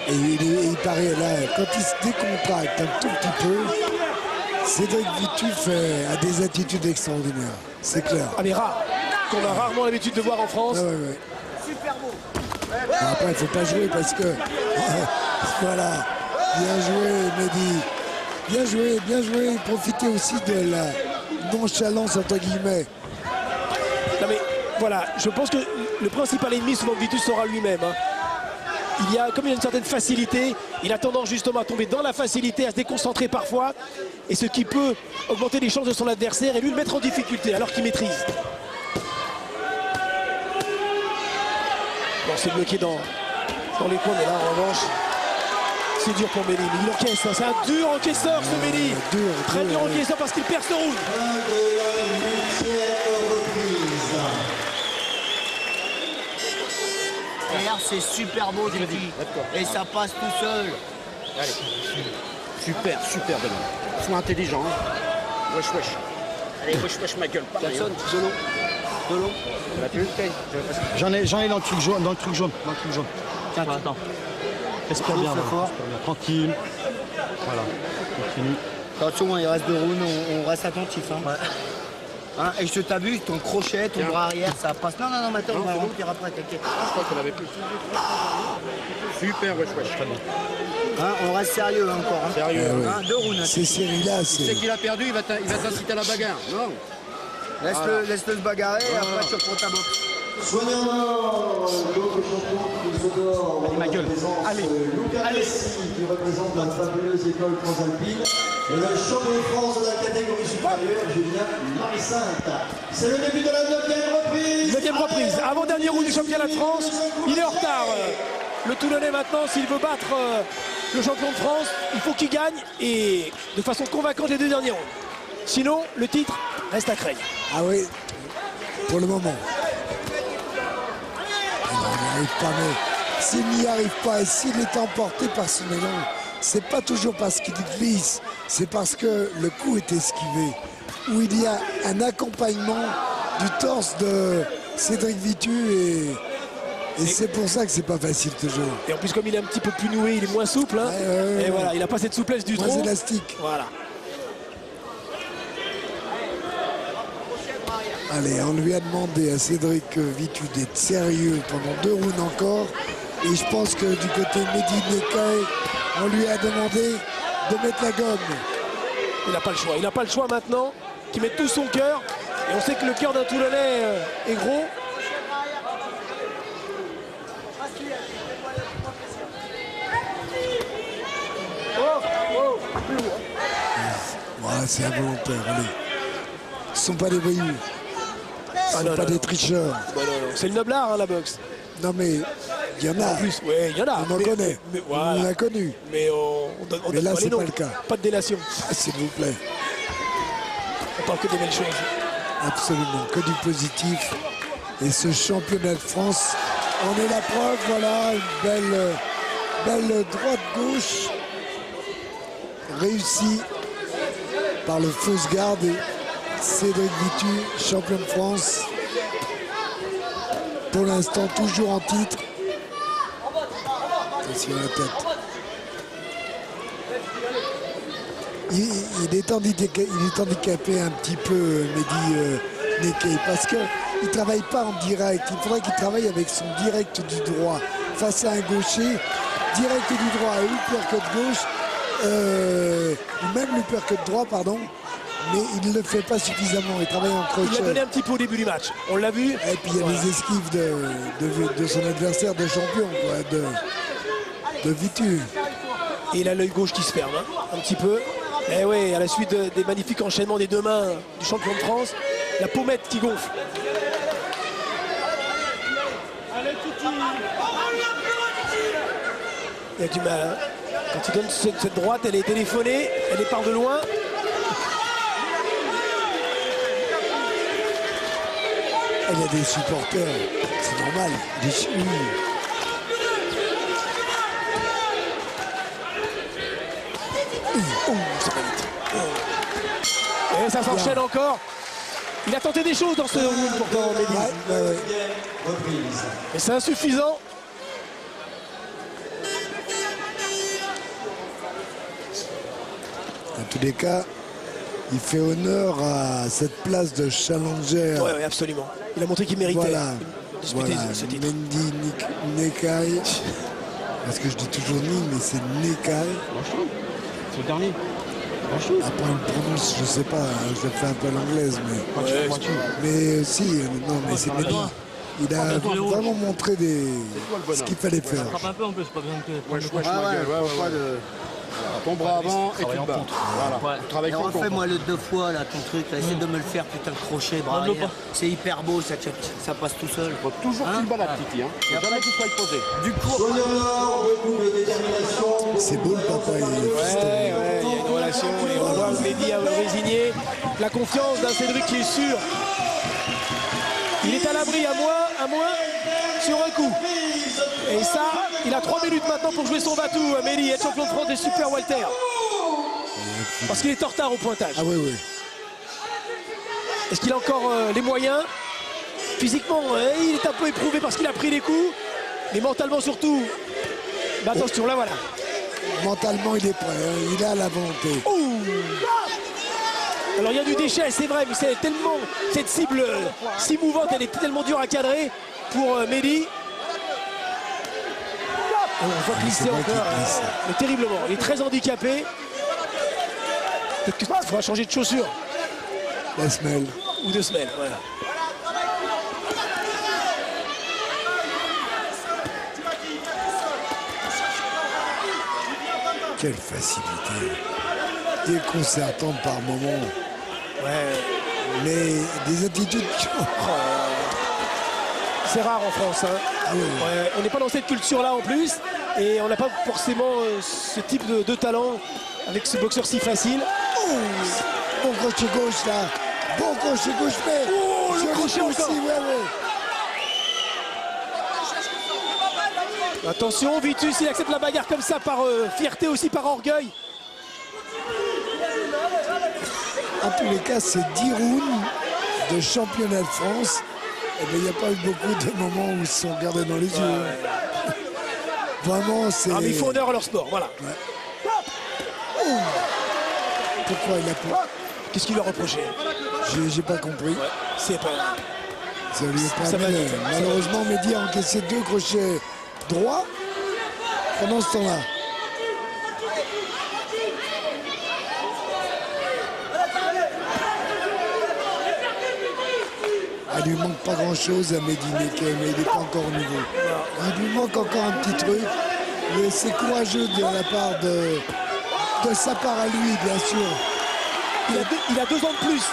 Et il paraît là, quand il se décontracte un tout petit peu, Cédric Vitu a des attitudes extraordinaires, c'est clair. Ah mais rare, qu'on a rarement l'habitude de voir en France. Ouais. Super beau. Après, il ne faut pas jouer parce que... voilà, bien joué Mehdi. Bien joué. Profitez aussi de nonchalance entre guillemets. Non mais voilà, je pense que le principal ennemi souvent de Vitus sera lui-même. Hein. Comme il a une certaine facilité, il a tendance justement à tomber dans la facilité, à se déconcentrer parfois, et ce qui peut augmenter les chances de son adversaire et lui le mettre en difficulté alors qu'il maîtrise. Bon, c'est bloqué dans les coins, mais là en revanche, c'est dur pour Méli. Il encaisse, hein. C'est un dur encaisseur ce Méli. Très dur encaisseur parce qu'il perd ce round. D'ailleurs, c'est super beau, Titi. Et ça passe tout seul. Allez. Super, super de l'homme. Sois intelligent. Hein. Wesh, wesh. Allez, wesh, wesh, ma gueule. Personne, de l'eau. On a plus. J'en ai dans le truc jaune, Tiens, attends. Respire bien, tranquille. Voilà, continue. Attention, il reste 2 rounds, on reste attentif. Hein. Ouais. Hein, et je t'abuse, ton crochet, ton bras arrière, ça passe. Non, mais attends, on va remonter après, t'inquiète. Je crois qu'on avait plus. Super, wesh, wesh. Très bien. Hein, on reste sérieux encore. Hein. Sérieux. Hein, 2 rounds. Ces séries-là, Tu sais qu'il a perdu, il va t'inciter à la bagarre. Non. Laisse-le se bagarrer et après tu reprends ta boxe. Ma gueule. Allez, allez. Qui représente la fabuleuse école transalpine. Et le champion de France de la catégorie supérieure, Julien Marie-Sainte. C'est le début de la 9e reprise. 9e reprise, avant-dernier round du championnat de France. Il est en retard. Le Toulonnais maintenant, s'il veut battre le champion de France, il faut qu'il gagne et de façon convaincante les 2 derniers rounds. Sinon, le titre reste à craindre. Ah oui, pour le moment. Il n'y arrive pas, mais s'il n'y arrive pas et s'il est emporté par ce mélange, c'est pas toujours parce qu'il glisse, c'est parce que le coup est esquivé, où il y a un accompagnement du torse de Cédric Vitu et c'est pour ça que c'est pas facile toujours. Et en plus, comme il est un petit peu plus noué, il est moins souple. Hein. Et voilà, il n'a pas cette souplesse du moins tronc. élastique. Voilà. Allez, on lui a demandé à Cédric Vitu d'être sérieux pendant 2 rounds encore. Et je pense que du côté Mehdi Nekae, on lui a demandé de mettre la gomme. Il n'a pas le choix. Il n'a pas le choix maintenant, qui met tout son cœur. Et on sait que le cœur d'un Toulonnais est gros. Ouais, c'est involontaire, allez. Ce ne sont pas des voyous. Ce ne sont pas des tricheurs. Bon, non. C'est le noble art, hein, la boxe. Non mais, il y en a. En plus, ouais, il y en a. On en connaît. Voilà. On l'a connu. Mais on Mais là, pas les c'est noms. pas le cas. Pas de délation. Ah, s'il vous plaît. On parle que des belles choses. Absolument, que du positif. Et ce championnat de France, on est la preuve, voilà, une belle droite-gauche réussie par le fausse garde et Cédric Vitu, champion de France. Pour l'instant, toujours en titre. Attention à la tête. Il est handicapé un petit peu, Mehdi Nekae, parce qu'il ne travaille pas en direct. Il faudrait qu'il travaille avec son direct du droit. Face à un gaucher, direct du droit et uppercut gauche, ou même l'uppercut droit, pardon, mais il ne le fait pas suffisamment. Il travaille en crochet. Il l'a donné un petit peu au début du match. On l'a vu. Et puis il y a les esquives de son adversaire de champion, quoi, de Vitu. Et il a l'œil gauche qui se ferme, hein, un petit peu. Et oui, à la suite des magnifiques enchaînements des 2 mains du champion de France, la pommette qui gonfle. Il a du mal. Hein. Quand il donne cette droite, elle est téléphonée, elle est part de loin. Il y a des supporters, c'est normal. Et ça s'enchaîne encore. Il a tenté des choses dans ce round pourtant, Mehdi. Mais c'est insuffisant. En tous les cas, il fait honneur à cette place de challenger. Oui, absolument. Il a montré qu'il méritait Voilà, de disputer ce titre. Mehdi Nekae. Parce que je dis toujours Ni, mais c'est Nekae. C'est le dernier. grand-chose. Après, on prononce, je sais pas, hein, je fais un peu l'anglaise, mais... Ouais, Mais si, non, mais c'est Mehdi. Il a vraiment montré ce qu'il fallait faire. Frappe un peu en plus, pas besoin de... Wesh, ma gueule, pas de... Ton bras avant et tu te bats. Voilà. Tu travailles contre. Refais-moi le 2 fois, là, ton truc, là. Essaie de me le faire, putain, de crochet, bras arrière. C'est hyper beau, ça passe tout seul. Faut toujours que tu le bats la petite, hein. Faut jamais que tu sois posé. Du coup, Beaucoup de détermination. C'est beau le papa, il est fiston. Ouais, il y a une relation et on voit Mehdi résigné. La confiance d'un Cédric qui est sûr. Il est à l'abri à moins sur un coup. Et ça, il a 3 minutes maintenant pour jouer son batou. Mehdi est champion de France des super welter. Parce qu'il est en retard au pointage. Ah oui, oui. Est-ce qu'il a encore les moyens? Physiquement, il est un peu éprouvé parce qu'il a pris des coups. Mais mentalement surtout. Mais attention, là voilà. Mentalement, il est prêt, hein, il a la volonté. Ouh. Alors il y a du déchet, c'est vrai, mais c'est tellement, cette cible si mouvante, elle est tellement dure à cadrer pour Mehdi. On voit glisser vrai encore, qu'il glisse. mais terriblement. Il est très handicapé. Peut-être qu'il faudra changer de chaussures. La semelle. Ou 2 semaines, voilà. Quelle facilité. Déconcertante par moment. Ouais. Mais des attitudes... C'est rare en France. Hein. Ah oui, oui. Ouais, on n'est pas dans cette culture-là en plus. Et on n'a pas forcément ce type de talent avec ce boxeur si facile. Bon crochet gauche là. Bon crochet gauche, mais... Oh, le joli crochet coup encore. aussi, ouais, ouais. Attention, Vitus, il accepte la bagarre comme ça par fierté, aussi par orgueil. En tous les cas, c'est 10 rounds de championnat de France. Et bien, il n'y a pas eu beaucoup de moments où ils se sont regardés dans les yeux. Vraiment, c'est... Ah, mais il faut honneur à leur sport, voilà. Pourquoi il a pas... Qu'est-ce qu'il leur reprochait? J'ai pas compris. C'est pas... Ça lui est pas Ça va amené. vite. Malheureusement, Mehdi a encaissé 2 crochets droits pendant ce temps-là. Il lui manque pas grand-chose à Mehdi Neke, mais il n'est pas encore au niveau. Il lui manque encore un petit truc. Mais c'est courageux de la part de sa part à lui, bien sûr. Il a 2 ans de plus.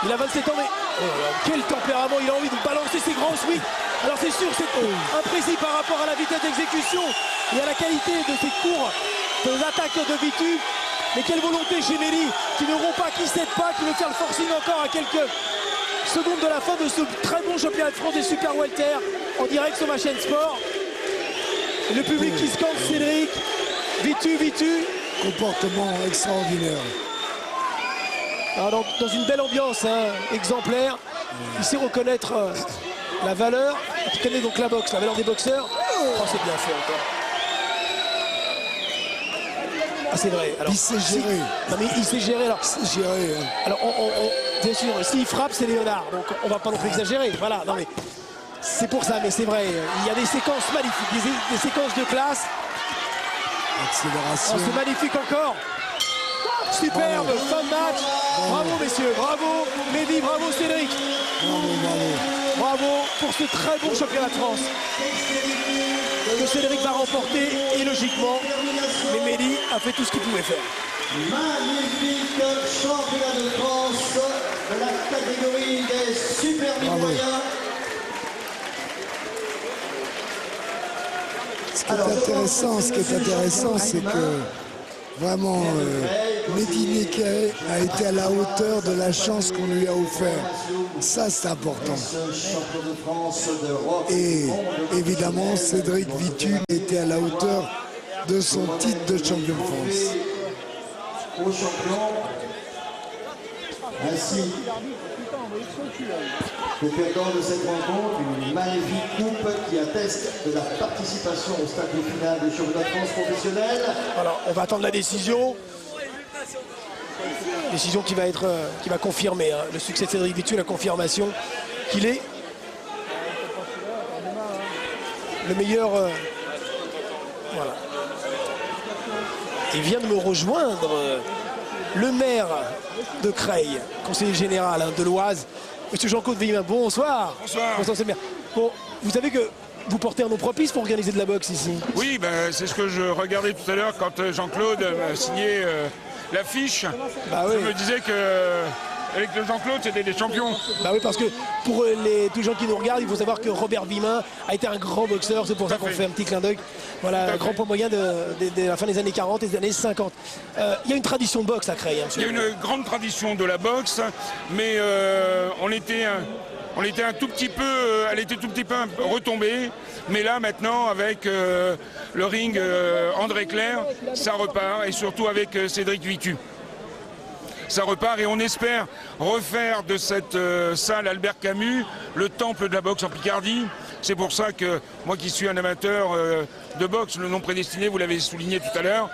Il a 27 ans, mais... Oh là là, quel tempérament, il a envie de balancer ses grands swings. Alors c'est sûr, c'est imprécis par rapport à la vitesse d'exécution et à la qualité de ses cours, de l'attaque de Vitu. Mais quelle volonté chez Mehdi, qui ne rompt pas, qui ne cède pas, qui veut faire le forcing encore à quelques secondes de la fin de ce très bon championnat de France des super welter en direct sur ma chaîne sport. Et le public qui scande Cédric, Vitu. Comportement extraordinaire. Alors, dans une belle ambiance, hein, exemplaire. Il sait reconnaître la valeur. Il connaît donc la boxe, la valeur des boxeurs. Oh, c'est bien fait encore. Ah, c'est vrai. Alors, Il sait gérer. Non, mais il sait gérer. Alors, Il sait gérer. Hein. alors bien sûr, s'il frappe, c'est Léonard. Donc, on va pas non plus exagérer. Voilà, non mais c'est pour ça, mais c'est vrai. Il y a des séquences magnifiques, des séquences de classe. Accélération. Oh, c'est magnifique encore. Superbe, fin de match. Bravo messieurs, bravo Mehdi, bravo Cédric. Bravo pour ce très bon championnat de France que Cédric va remporter et logiquement, mais Mehdi a fait tout ce qu'il pouvait faire. Magnifique championnat de France de la catégorie des super moyens. Ce qui est intéressant, c'est que vraiment Mehdi Neke a été à la hauteur de la chance qu'on lui a offert. Ça, c'est important. Et évidemment, Cédric Vitu était à la hauteur de son titre de champion de France. Au champion, ainsi le perdant de cette rencontre, une magnifique coupe qui atteste de la participation au stade final du championnat de France professionnel. Alors, on va attendre la décision. Décision qui va confirmer hein, le succès de Cédric Vitu, la confirmation qu'il est le meilleur. Voilà. Il vient de me rejoindre le maire de Creil, conseiller général de l'Oise, monsieur Jean-Claude Vimin. Bonsoir. Bonsoir. Bonsoir, c'est bien. Bon, vous savez que vous portez un nom propice pour organiser de la boxe ici. Oui, c'est ce que je regardais tout à l'heure quand Jean-Claude a signé l'affiche. Bah oui. Je me disais que avec le Jean-Claude, c'était des champions. Bah oui, parce que pour tous les gens qui nous regardent, il faut savoir que Robert Vimin a été un grand boxeur. C'est pour ça qu'on fait un petit clin d'œil. Voilà, un grand poids moyen de la fin des années 40 et des années 50. Il y a une tradition de boxe à Creil. Hein, il y a une grande tradition de la boxe, mais elle était tout petit peu retombée. Mais là, maintenant, avec le ring André Clair, ça repart. Et surtout avec Cédric Vitu. Ça repart et on espère refaire de cette salle Albert Camus le temple de la boxe en Picardie. C'est pour ça que moi qui suis un amateur de boxe, le nom prédestiné, vous l'avez souligné tout à l'heure,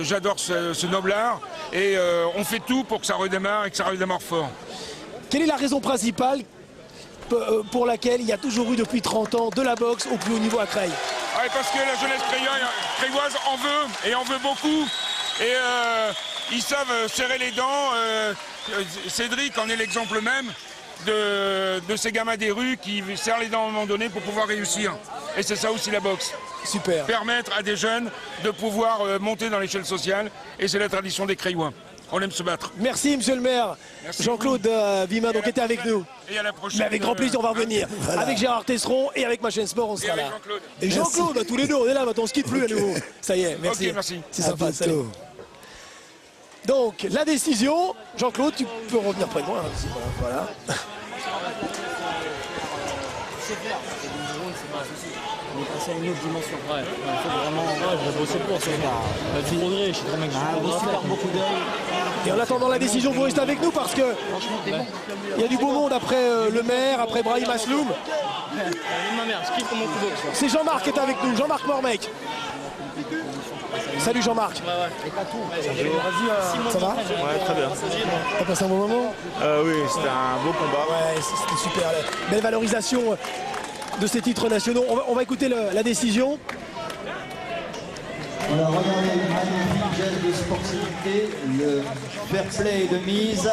j'adore ce noble art et on fait tout pour que ça redémarre et que ça redémarre fort. Quelle est la raison principale pour laquelle il y a toujours eu depuis 30 ans de la boxe au plus haut niveau à Creil? Ouais, parce que la jeunesse crailloise en veut et en veut beaucoup. Et ils savent serrer les dents. Cédric en est l'exemple même de ces gamins des rues qui serrent les dents à un moment donné pour pouvoir réussir. Et c'est ça aussi la boxe. Super. Permettre à des jeunes de pouvoir monter dans l'échelle sociale. Et c'est la tradition des Creillois. On aime se battre. Merci, monsieur le maire. Jean-Claude Vimin donc était avec nous. Et à la prochaine. Mais avec grand plaisir, on va revenir. Voilà. Avec Gérard Tesseron et avec Machine Sport, on sera là. Et Jean-Claude, tous les deux, on est là maintenant, on se quitte plus à nouveau. Ça y est, merci. Okay, merci. C'est sympa, salut. Donc, la décision, Jean-Claude, tu peux revenir près de moi. Hein, voilà. C'est clair, on est passé à une autre dimension. Ouais, il faut vraiment. Ouais, je vais bosser pour ce soir. Du progrès, je suis très mec. Super beaucoup d'œil. Et en attendant la décision, vous restez avec nous parce que il y a du beau monde après le maire, après Brahim Asloum. Ma mère, je kiffe comment tu boxes. C'est Jean-Marc qui est avec nous, Jean-Marc Mormec. Salut Jean-Marc. Ça va? Ouais, très bien. T'as passé un bon moment? Oui, c'était un beau combat. Ouais, c'était super. Belle valorisation de ces titres nationaux. On va écouter la décision. Alors regardez le magnifique geste de sportivité, le fair play de mise.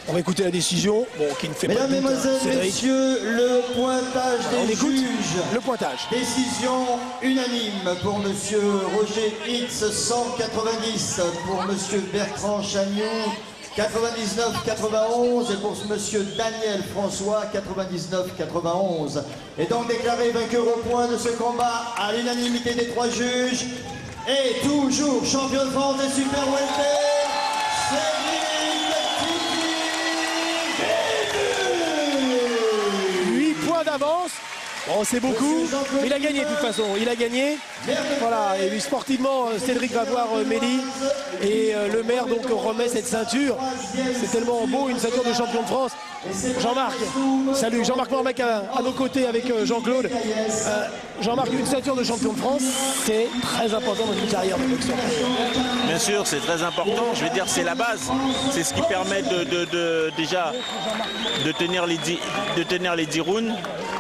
On va écouter la décision, bon, qui ne fait pas de doute. Mesdames, Messieurs, le pointage des juges. Le pointage. Décision unanime pour Monsieur Roger Hitz, 190. Pour Monsieur Bertrand Chagnon, 99-91. Et pour Monsieur Daniel François, 99-91. Et donc déclaré vainqueur au point de ce combat à l'unanimité des trois juges. Et toujours champion de France des super welter, Cédric. 8 points d'avance. Bon, c'est beaucoup. Il a gagné de toute façon. Il a gagné. Voilà. Et lui, sportivement, Cédric va voir Mélie. Et le maire donc remet cette ceinture. C'est tellement beau, une ceinture de champion de France. Jean-Marc, salut. Jean-Marc Mormec à nos côtés avec Jean-Claude. Jean-Marc, une ceinture de champion de France, c'est très important dans une carrière de boxeur. Bien sûr, c'est très important. Je veux dire, c'est la base. C'est ce qui permet déjà de tenir les 10 rounds.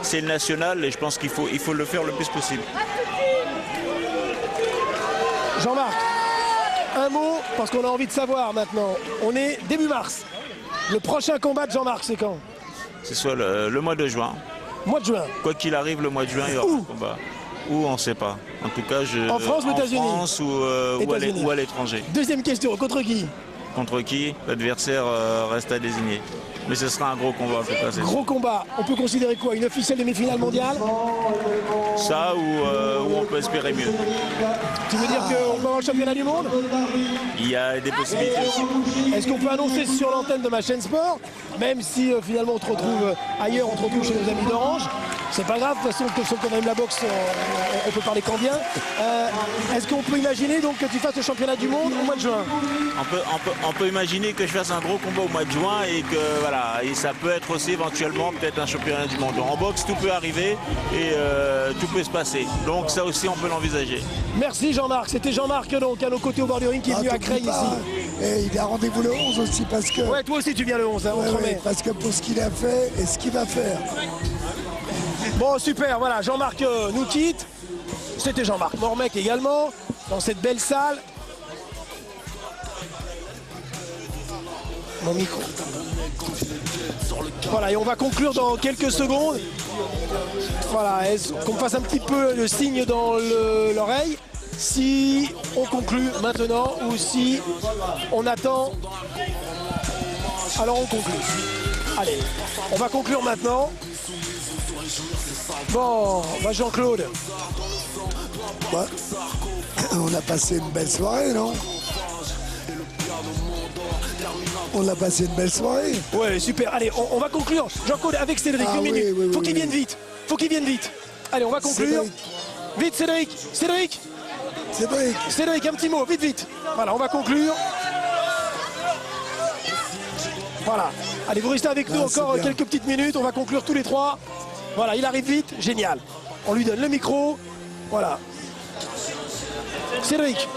C'est le national et je pense qu'il faut le faire le plus possible. Jean-Marc, un mot, parce qu'on a envie de savoir maintenant. On est début mars. Le prochain combat de Jean-Marc, c'est quand? C'est soit le mois de juin. Mois de juin. Quoi qu'il arrive, le mois de juin, il y aura un combat. Où on ne sait pas. En tout cas, en France ou aux États-Unis? En France ou à l'étranger. Deuxième question, contre qui? Contre qui? L'adversaire reste à désigner. Mais ce sera un gros combat en tout cas. Gros combat, on peut considérer quoi? Une officielle demi-finale mondiale? Ça ou on peut espérer mieux. Tu veux dire qu'on peut avoir le championnat du monde? Il y a des possibilités aussi. Est-ce qu'on peut annoncer sur l'antenne de ma chaîne sport? Même si finalement on te retrouve ailleurs, on te retrouve chez nos amis d'Orange. C'est pas grave, de toute façon, quand on aime la boxe, on peut parler qu'en bien. Est-ce qu'on peut imaginer donc que tu fasses le championnat du monde au mois de juin? On peut imaginer que je fasse un gros combat au mois de juin et que voilà, et ça peut être aussi éventuellement peut-être un championnat du monde. En boxe, tout peut arriver et tout peut se passer. Donc ça aussi, on peut l'envisager. Merci Jean-Marc. C'était Jean-Marc donc à nos côtés au bord du ring qui est venu à Creil ici. Et il a rendez-vous le 11 aussi parce que... Ouais, toi aussi tu viens le 11, hein, on te remet. Parce que pour ce qu'il a fait et ce qu'il va faire. Bon, super, voilà, Jean-Marc nous quitte. C'était Jean-Marc Mormec également, dans cette belle salle. Mon micro. Voilà, et on va conclure dans quelques secondes. Voilà, qu'on me fasse un petit peu le signe dans l'oreille. Si on conclut maintenant ou si on attend, alors on conclut. Allez, on va conclure maintenant. Bon, bah Jean-Claude. Ouais. On a passé une belle soirée, non? On a passé une belle soirée. Ouais, super. Allez, on va conclure. Jean-Claude avec Cédric, une minute. Oui, Faut qu'il vienne vite. Faut qu'il vienne vite. Allez, on va conclure. Cédric. Vite, Cédric. Cédric, un petit mot, vite. Voilà, on va conclure. Voilà. Allez, vous restez avec nous encore quelques petites minutes. On va conclure tous les trois. Voilà, il arrive vite. Génial. On lui donne le micro. Voilà. Cédric.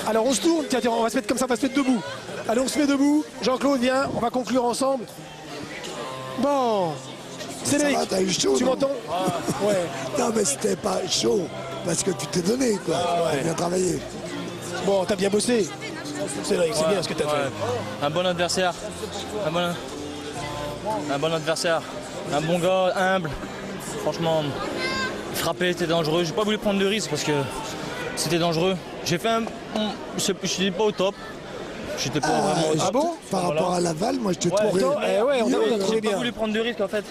Alors on se tourne. Tiens, on va se mettre comme ça, on va se mettre debout. Allez, on se met debout. Jean-Claude, viens. On va conclure ensemble. Bon. Cédric, ça va, t'as eu chaud, tu non? m'entends? Ouais. Non, mais c'était pas chaud. Parce que tu t'es donné, quoi. T'as bien travaillé. Bon, t'as bien bossé. Cédric, c'est bien ce que t'as fait. Un bon adversaire. Un bon adversaire. Un bon gars, humble. Franchement, frapper, c'était dangereux. J'ai pas voulu prendre de risque parce que c'était dangereux. J'ai fait un... Je n'étais pas au top. J'étais pas vraiment... Ah bon? Par rapport à Laval, moi, je te trouvais... Ouais, on a trouvé J'ai bien. pas voulu prendre de risque en fait.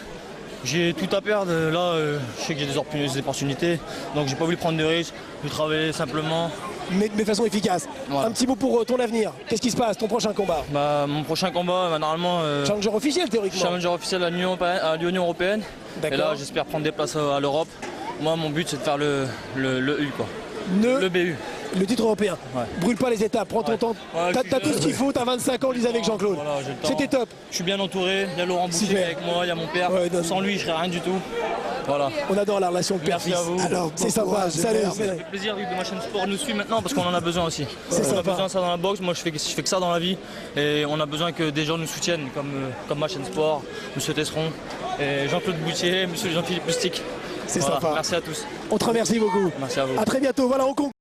J'ai tout à perdre. Là, je sais que j'ai des opportunités. Donc j'ai pas voulu prendre de risque. J'ai travaillé simplement. Mais de façon efficace. Voilà. Un petit mot pour ton avenir. Qu'est-ce qui se passe, ton prochain combat? Bah, mon prochain combat, normalement... Challenger officiel, théoriquement. Challenger officiel à l'Union Européenne. Et là, j'espère prendre des places à l'Europe. Moi, mon but, c'est de faire le U, quoi. Le BU. Le titre européen. Ouais. Brûle pas les étapes, prends ton temps. Ouais, T'as tout ce qu'il faut, t'as 25 ans, on le disait avec Jean-Claude. Voilà, j'ai le temps. C'était top. Je suis bien entouré, il y a Laurent Boucher Super. avec moi, il y a mon père. Ouais, Sans lui, je serais rien du tout. Voilà. On adore la relation Merci père-fils. à vous. Alors, C'est bon sympa. courage, Salut. merde. Ça fait plaisir que ma chaîne sport nous suit maintenant parce qu'on en a besoin aussi. C'est On a sympa. besoin de ça dans la boxe, moi je fais que ça dans la vie et on a besoin que des gens nous soutiennent comme ma chaîne sport, M. Tesseron, et Jean-Claude Boutier, M. Jean-Philippe Lustig. C'est Voilà. sympa. Merci à tous. On te remercie beaucoup. Merci à vous. À très bientôt. Voilà, on conclut.